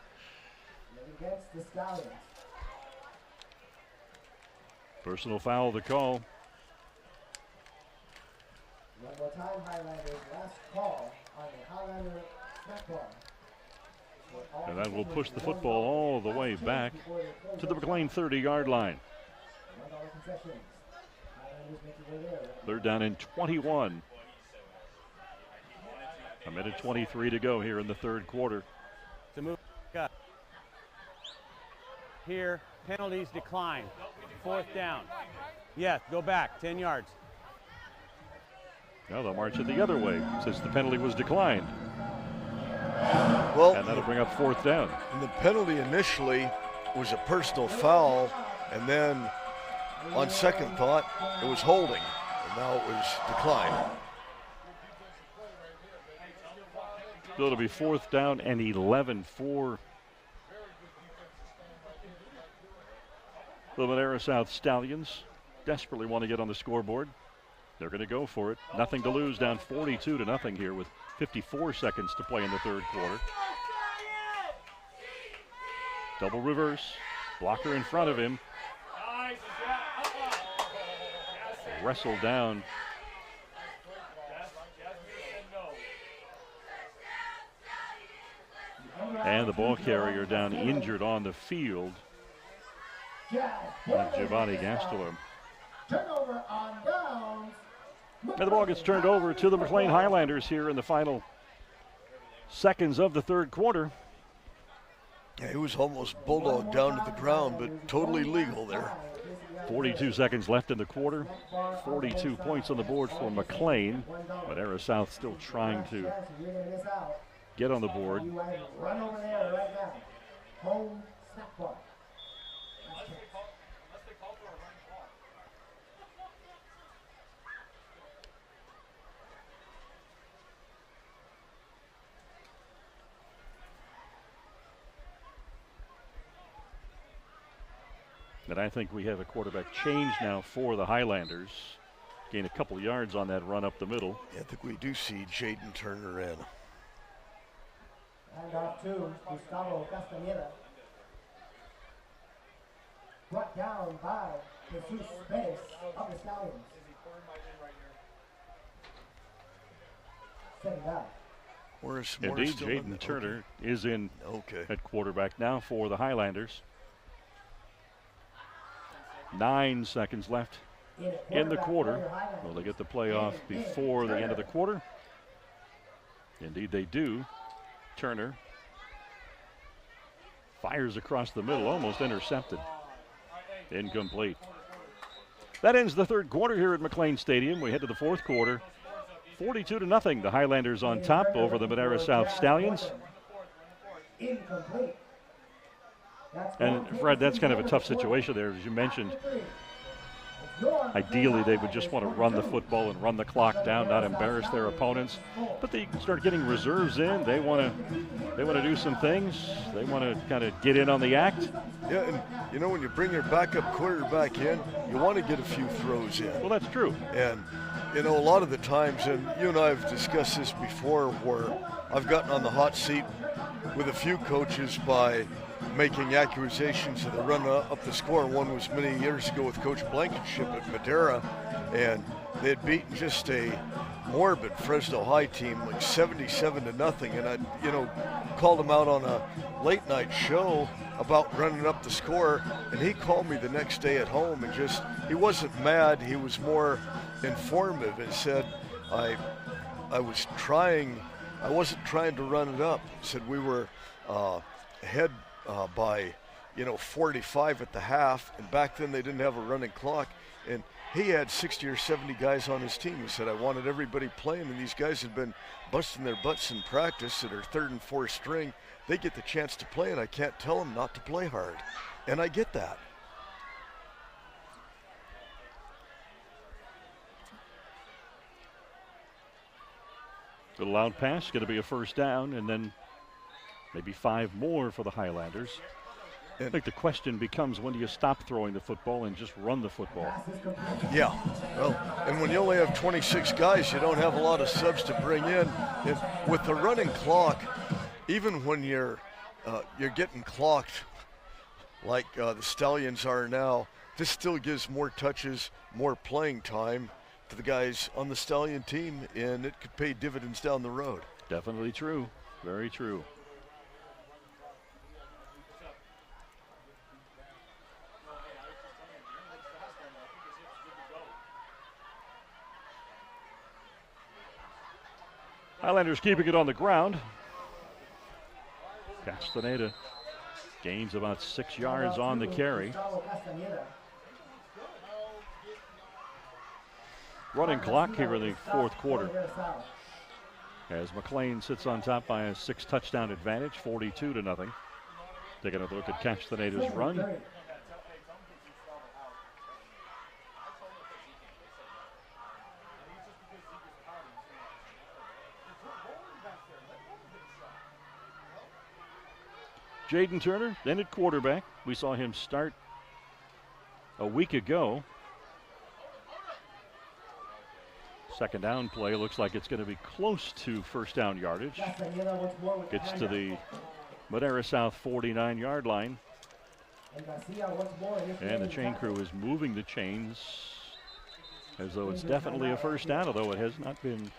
Against the Stallions. Personal foul to call. One more time, Highlanders. Last call on the Highlander snack bar. And that will push the football all the way back to the McLane 30-yard line. $1 concessions. Highlanders make their way there. Third down and 21. A minute 23 to go here in the third quarter. To move up. Here, penalties decline. Fourth down. Yes, go back, 10 yards. Now they'll march it the other way since the penalty was declined. Well, And that'll bring up fourth down. and the penalty initially was a personal foul, and then on second thought, it was holding, and now it was declined. So it'll be fourth down and 11 for the Madera South Stallions. Desperately want to get on the scoreboard. They're going to go for it. Nothing to lose, down 42-0 here with 54 seconds to play in the third quarter. Double reverse. Blocker in front of him. Wrestled down. And the ball carrier down injured on the field. Giovanni Gastola. Turnover on downs. And the ball gets turned over to the McLane Highlanders here in the final seconds of the third quarter. Yeah, he was almost bulldogged down to the ground, but totally legal there. 42 seconds left in the quarter. 42 points on the board for McLane. Madera South still trying to get on the board. Run over there right now. Home snack bar. And I think we have a quarterback change now for the Highlanders. Gain a couple yards on that run up the middle. Yeah, I think we do see Jaden Turner in. Handoff to Gustavo Castaneda. Brought down by Jesus Perez of the Stallions. Second down. Indeed, Jaden Turner is in at quarterback now for the Highlanders. 9 seconds left in the quarter. Will they get the play off before the end of the quarter? Indeed, they do. Turner fires across the middle, almost intercepted. Incomplete. That ends the third quarter here at McLane Stadium. We head to the fourth quarter. 42-0. The Highlanders on top over the Madera South Stallions. Incomplete. And Fred, that's kind of a tough situation there, as you mentioned. Ideally, they would just want to run the football and run the clock down, not embarrass their opponents. But they start getting reserves in. They want to do some things. They want to kind of get in on the act. Yeah, and you know, when you bring your backup quarterback in, you want to get a few throws in. Well, that's true. And you know, a lot of the times, and you and I have discussed this before, where I've gotten on the hot seat with a few coaches by making accusations of the run up the score. One was many years ago with Coach Blankenship at Madera, and they had beaten just a morbid Fresno High team, like 77-0. And I, you know, called him out on a late night show about running up the score, and he called me the next day at home and just, he wasn't mad, he was more informative and said, I wasn't trying to run it up. He said we were ahead by, 45 at the half, and back then they didn't have a running clock, and he had 60 or 70 guys on his team. He said, I wanted everybody playing, and these guys had been busting their butts in practice that are third and fourth string. They get the chance to play, and I can't tell them not to play hard. And I get that. The loud pass, going to be a first down, and then maybe 5 more for the Highlanders. I think the question becomes, when do you stop throwing the football and just run the football? Yeah, well, and when you only have 26 guys, you don't have a lot of subs to bring in. And with the running clock, even when you're getting clocked like the Stallions are now, this still gives more touches, more playing time to the guys on the Stallion team, and it could pay dividends down the road. Definitely true. Very true. Highlanders keeping it on the ground. Castaneda gains about 6 yards on the carry. Running clock here in the fourth quarter, as McLane sits on top by a 6-touchdown advantage, 42-0. Taking a look at Castaneda's run. Jaden Turner, then at quarterback. We saw him start a week ago. Second down play looks like it's going to be close to first down yardage. Gets to the Madera South 49-yard line. And the chain crew is moving the chains as though it's definitely a first down, although it has not been.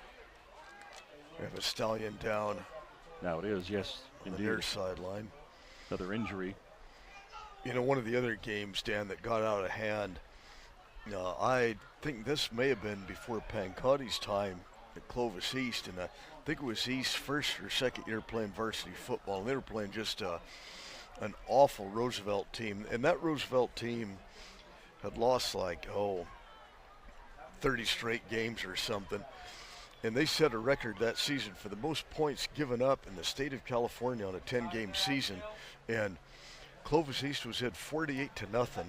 We have a Stallion down. Now it is, yes, indeed. Near sideline. Another injury. You know, one of the other games, Dan, that got out of hand, I think this may have been before Pancotti's time at Clovis East, and I think it was East's first or second year playing varsity football, and they were playing just an awful Roosevelt team. And that Roosevelt team had lost 30 straight games or something. And they set a record that season for the most points given up in the state of California on a 10-game season. And Clovis East was at 48-0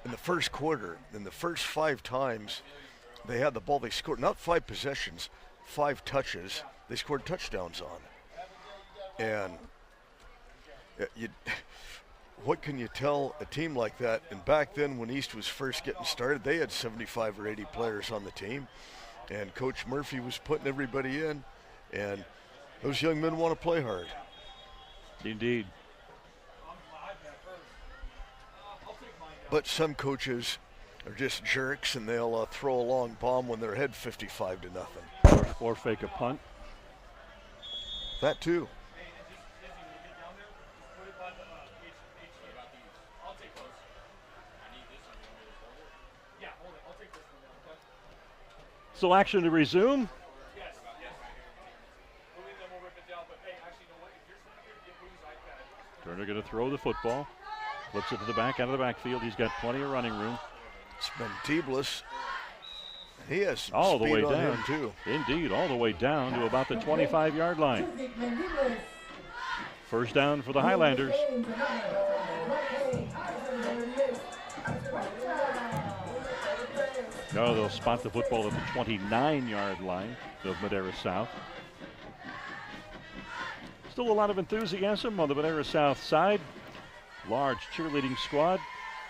in the first quarter. In the first 5 times they had the ball, they scored not 5 possessions, 5 touches. They scored touchdowns on. And what can you tell a team like that? And back then when East was first getting started, they had 75 or 80 players on the team. And Coach Murphy was putting everybody in, and those young men want to play hard. Indeed. But some coaches are just jerks, and they'll throw a long bomb when they're ahead 55 to nothing. Or fake a punt. That too. So action to resume. Turner going to throw the football. Flips it to the back, out of the backfield. He's got plenty of running room. It's been Teebless. He has some all the speed way on down. him too. Indeed, all the way down to about the 25-yard line. First down for the Highlanders. No, they'll spot the football at the 29-yard line of Madera South. Still a lot of enthusiasm on the Madera South side. Large cheerleading squad,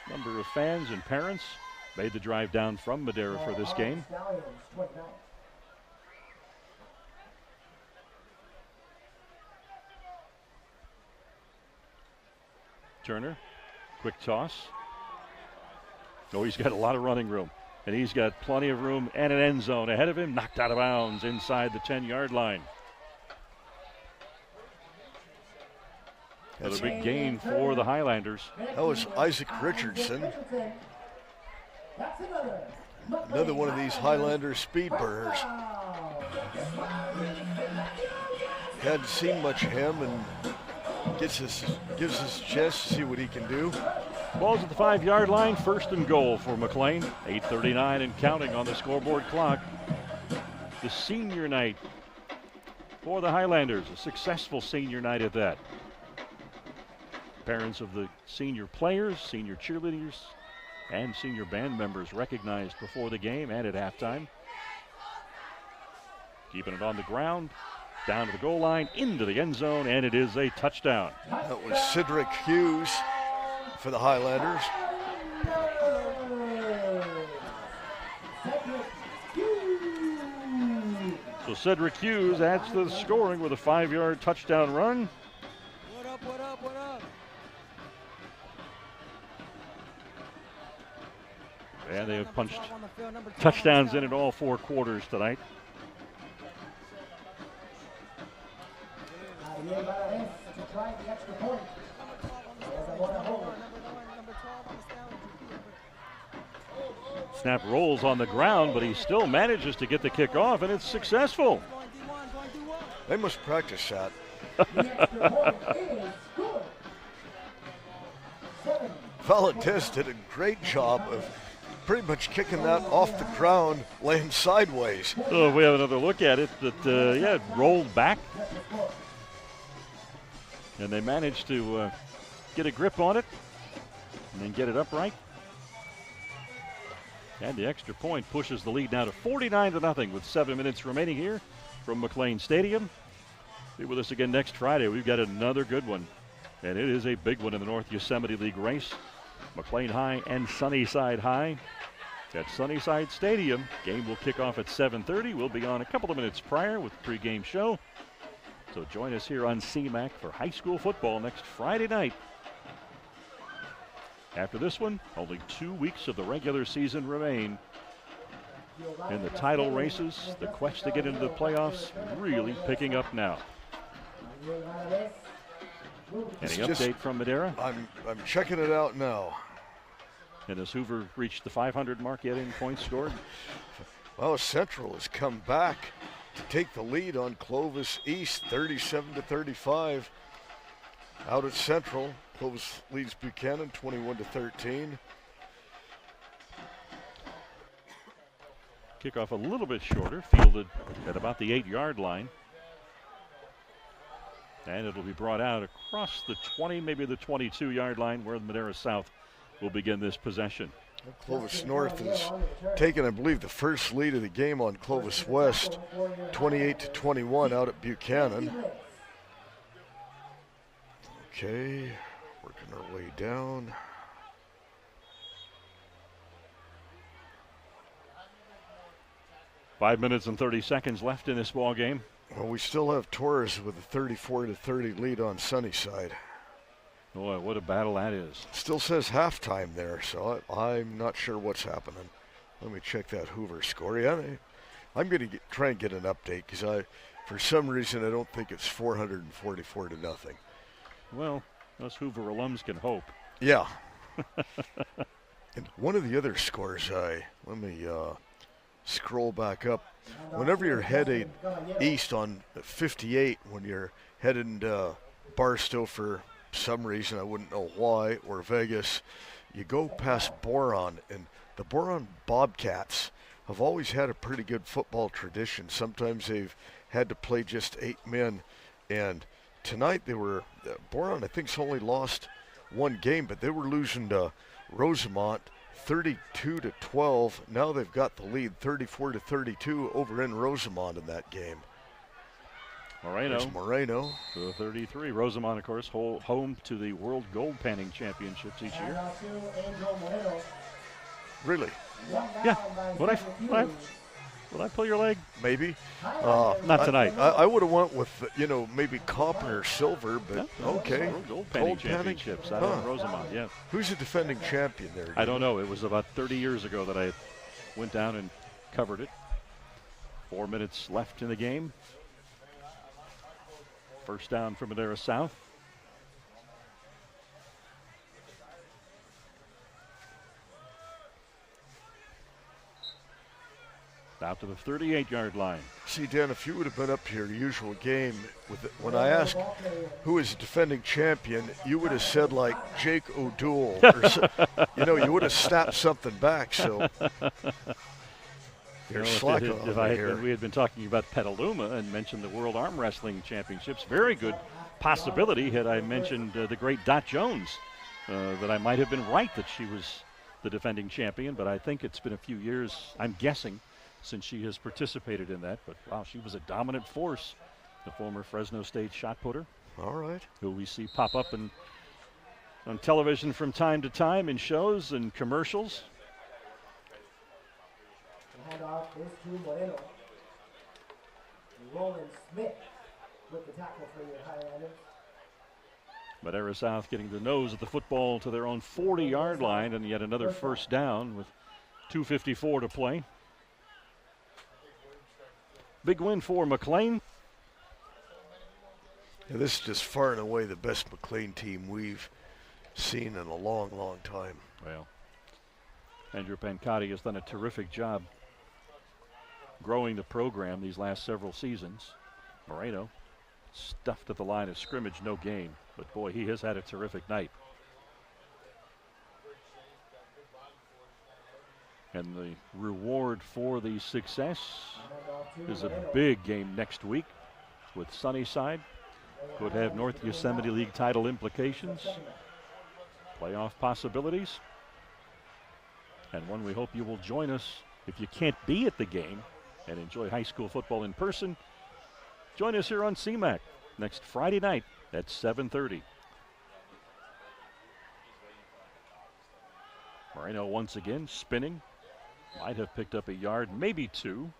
number of fans and parents made the drive down from Madera for this game. Turner, quick toss. Oh, he's got a lot of running room, and he's got plenty of room and an end zone ahead of him, knocked out of bounds inside the 10-yard line. Another big gain for the Highlanders. That was Isaac Richardson. Another one of these Highlander speed burners. Hadn't seen much of him, and gives his chest to see what he can do. Ball's at the 5-yard line, first and goal for McLane. 8:39 and counting on the scoreboard clock. The senior night for the Highlanders, a successful senior night at that. Parents of the senior players, senior cheerleaders, and senior band members recognized before the game and at halftime. Keeping it on the ground, down to the goal line, into the end zone, and it is a touchdown. That was Cedric Hughes for the Highlanders. So Cedric Hughes adds to the scoring with a 5-yard touchdown run. What up? And they have punched touchdowns in all 4 quarters tonight. Snap rolls on the ground, but he still manages to get the kick off, and it's successful. They must practice that. Valadez did a great job of pretty much kicking that off the ground, laying sideways. So if we have another look at it, it rolled back. And they managed to get a grip on it and then get it upright. And the extra point pushes the lead now to 49-0 with 7 minutes remaining here from McLane Stadium. Be with us again next Friday. We've got another good one, and it is a big one in the North Yosemite League race. McLane High and Sunnyside High at Sunnyside Stadium. Game will kick off at 7:30. We'll be on a couple of minutes prior with the pregame show. So join us here on CMAC for high school football next Friday night. After this one, only 2 weeks of the regular season remain. And the title races, the quest to get into the playoffs, really picking up now. Any update from Madera? I'm checking it out now. And has Hoover reached the 500 mark yet in points scored? Well, Central has come back to take the lead on Clovis East, 37-35. Out at Central, Clovis leads Buchanan 21-13. Kickoff a little bit shorter, fielded at about the 8-yard line. And it'll be brought out across the 20, maybe the 22-yard line, where the Madera South will begin this possession. Clovis North has taken, I believe, the first lead of the game on Clovis West, 28-21 out at Buchanan. Okay, working our way down. Five minutes and 30 seconds left in this ball game. Well, we still have Torres with a 34-30 lead on Sunnyside. Boy, what a battle that is. Still says halftime there, so I'm not sure what's happening. Let me check that Hoover score. Yeah, I'm going to try and get an update because for some reason, I don't think it's 444-0. Well, us Hoover alums can hope. Yeah. And one of the other scores, let me scroll back up. Whenever you're headed east on 58, when you're heading to Barstow for some reason, I wouldn't know why, or Vegas, you go past Boron, and the Boron Bobcats have always had a pretty good football tradition. Sometimes they've had to play just 8 men, and tonight Boron I think's only lost one game, but they were losing to Rosemont 32-12. Now they've got the lead 34-32 over in Rosemont in that game. Moreno. The 33. Rosemont, of course, home to the World Gold Panning Championships each year. Really? Yeah. Would I pull your leg? Maybe. Not tonight. I would have went with, maybe copper or silver, but okay. World Gold Panning Championships out of Rosemont, yeah. Who's the defending champion there? I don't know. It was about 30 years ago that I went down and covered it. 4 minutes left in the game. First down for Madera South. Out to the 38-yard line. See, Dan, if you would have been up to your usual game, when I asked who is the defending champion, you would have said like Jake O'Doul. Or you would have snapped something back. So you're slacking on here. We had been talking about Petaluma and mentioned the World Arm Wrestling Championships. Very good possibility had I mentioned the great Dot Jones, that I might have been right that she was the defending champion, but I think it's been a few years, I'm guessing, since she has participated in that. But wow, she was a dominant force, the former Fresno State shot putter. All right. Who we see pop up on television from time to time in shows and commercials. The handoff is to Moreno. Roland Smith with the tackle for your Highlanders. Madera South getting the nose of the football to their own 40-yard line, and yet another first down with 2:54 to play. Big win for McLane. Yeah, this is just far and away the best McLane team we've seen in a long, long time. Well, Andrew Pancotti has done a terrific job growing the program these last several seasons. Moreno stuffed at the line of scrimmage, no gain. But boy, he has had a terrific night. And the reward for the success is a big game next week with Sunnyside. Could have North Yosemite League title implications, playoff possibilities, and one we hope you will join us if you can't be at the game and enjoy high school football in person. Join us here on CMAC next Friday night at 7:30. Moreno once again spinning. Might have picked up a yard, maybe two.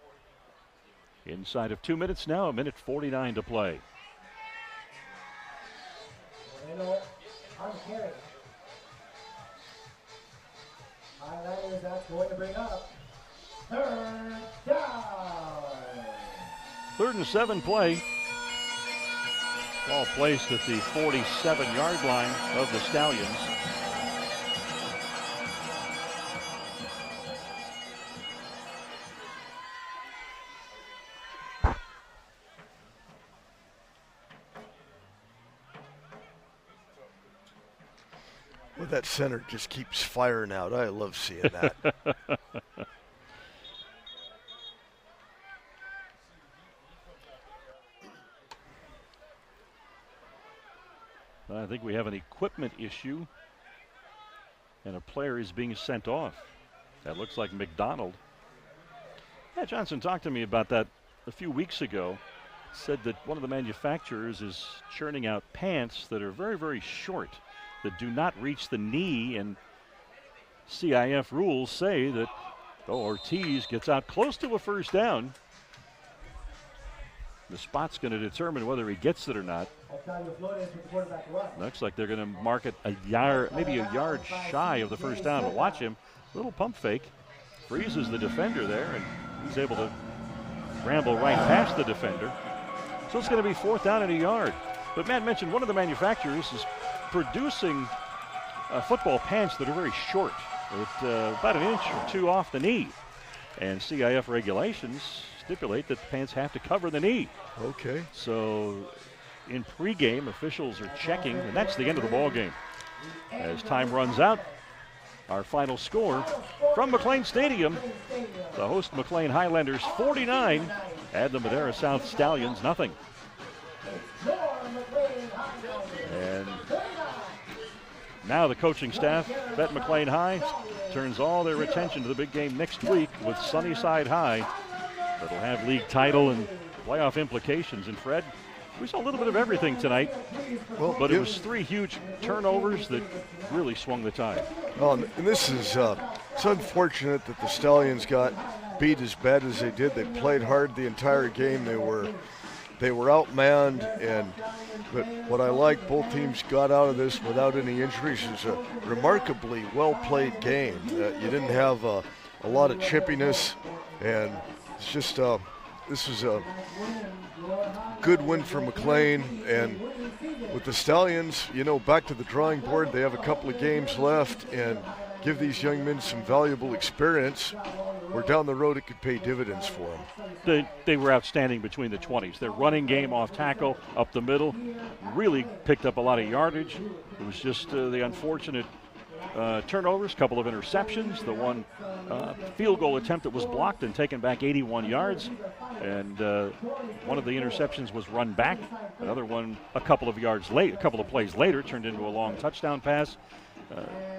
Inside of 2 minutes now, 1:49 to play. Moreno on the carry. Highlanders, that's going to bring up third down. 3rd and 7 play. Ball placed at the 47-yard line of the Stallions. Well, that center just keeps firing out. I love seeing that. I think we have an equipment issue, and a player is being sent off. That looks like McDonald. Yeah, Johnson talked to me about that a few weeks ago. Said that one of the manufacturers is churning out pants that are very, very short, that do not reach the knee, and CIF rules say that Ortiz gets out close to a first down. The spot's going to determine whether he gets it or not. Looks like they're going to mark it a yard, maybe a yard shy of the first down. But watch him, little pump fake, freezes the defender there, and he's able to ramble right past the defender. So it's going to be 4th down and a yard. But Matt mentioned one of the manufacturers is producing football pants that are very short, with about an inch or two off the knee. And CIF regulations stipulate that the pants have to cover the knee. Okay. So in pregame, officials are checking, and that's the end of the ball game. As time runs out, our final score from McLane Stadium, the host McLane Highlanders 49 and the Madera South Stallions nothing. And now the coaching staff at McLane High turns all their attention to the big game next week with Sunnyside High. That'll have league title and playoff implications. And Fred, we saw a little bit of everything tonight, but it was 3 huge turnovers that really swung the tide. And this is it's unfortunate that the Stallions got beat as bad as they did. They played hard the entire game. They were outmanned, but what I like, both teams got out of this without any injuries. It was a remarkably well-played game. You didn't have a lot of chippiness, and it's just this was a good win for McLane. And with the Stallions, back to the drawing board. They have a couple of games left, and give these young men some valuable experience. Where down the road it could pay dividends for them. They were outstanding between the 20s. Their running game off tackle, up the middle, really picked up a lot of yardage. It was just the unfortunate turnovers, couple of interceptions, the one field goal attempt that was blocked and taken back 81 yards. And one of the interceptions was run back. Another one a couple of plays later turned into a long touchdown pass.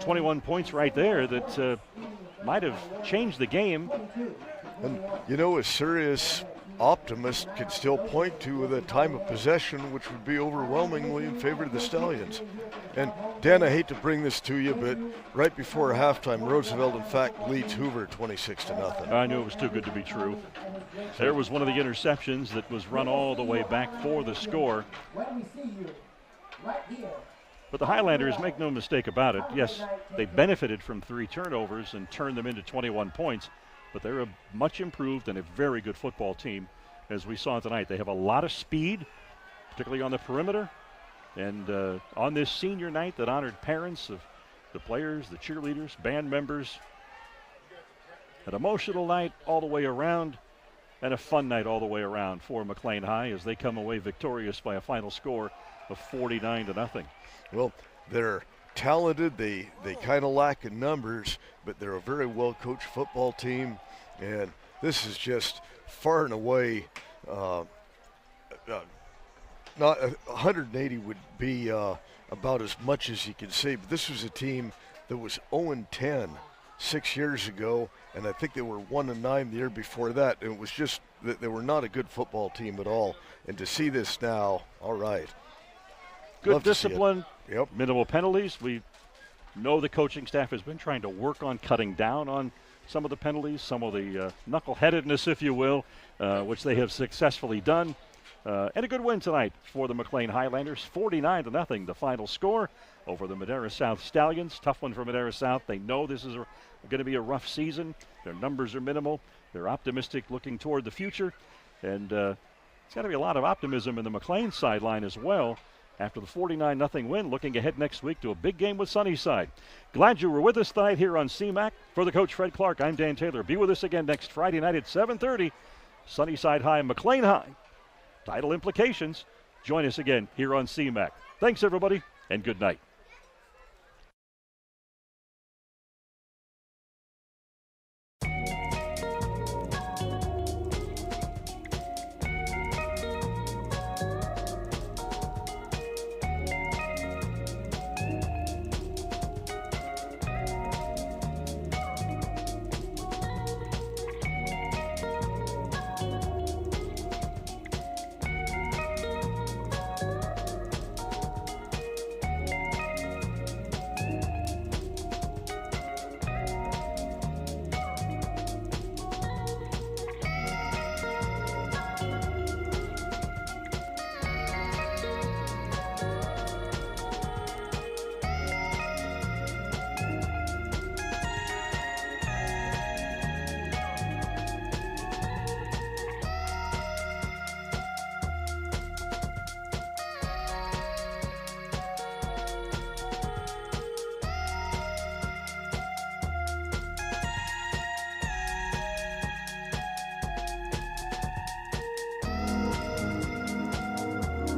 21 points right there that might have changed the game. And a serious optimist could still point to the time of possession, which would be overwhelmingly in favor of the Stallions. And Dan, I hate to bring this to you, but right before halftime, Roosevelt in fact leads Hoover 26-0. I knew it was too good to be true. There was one of the interceptions that was run all the way back for the score. But the Highlanders, make no mistake about it, yes, they benefited from 3 turnovers and turned them into 21 points, but they're a much improved and a very good football team, as we saw tonight. They have a lot of speed, particularly on the perimeter, and on this senior night that honored parents of the players, the cheerleaders, band members, an emotional night all the way around, and a fun night all the way around for McLane High as they come away victorious by a final score of 49-0. Well, they're talented. They kind of lack in numbers, but they're a very well-coached football team. And this is just far and away, not 180 would be about as much as you can say. But this was a team that was 0-10 6 years ago, and I think they were 1-9 the year before that. And it was just that they were not a good football team at all. And to see this now, all right. Good discipline, yep. Minimal penalties. We know the coaching staff has been trying to work on cutting down on some of the penalties, some of the knuckleheadedness, if you will, which they have successfully done. And a good win tonight for the McLane Highlanders, 49-0, the final score over the Madera South Stallions. Tough one for Madera South. They know this is going to be a rough season. Their numbers are minimal. They're optimistic looking toward the future. And it's got to be a lot of optimism in the McLane sideline as well. After the 49-0 win, looking ahead next week to a big game with Sunnyside. Glad you were with us tonight here on CMAC. For the coach, Fred Clark, I'm Dan Taylor. Be with us again next Friday night at 7:30. Sunnyside High, McLane High. Title implications. Join us again here on CMAC. Thanks, everybody, and good night.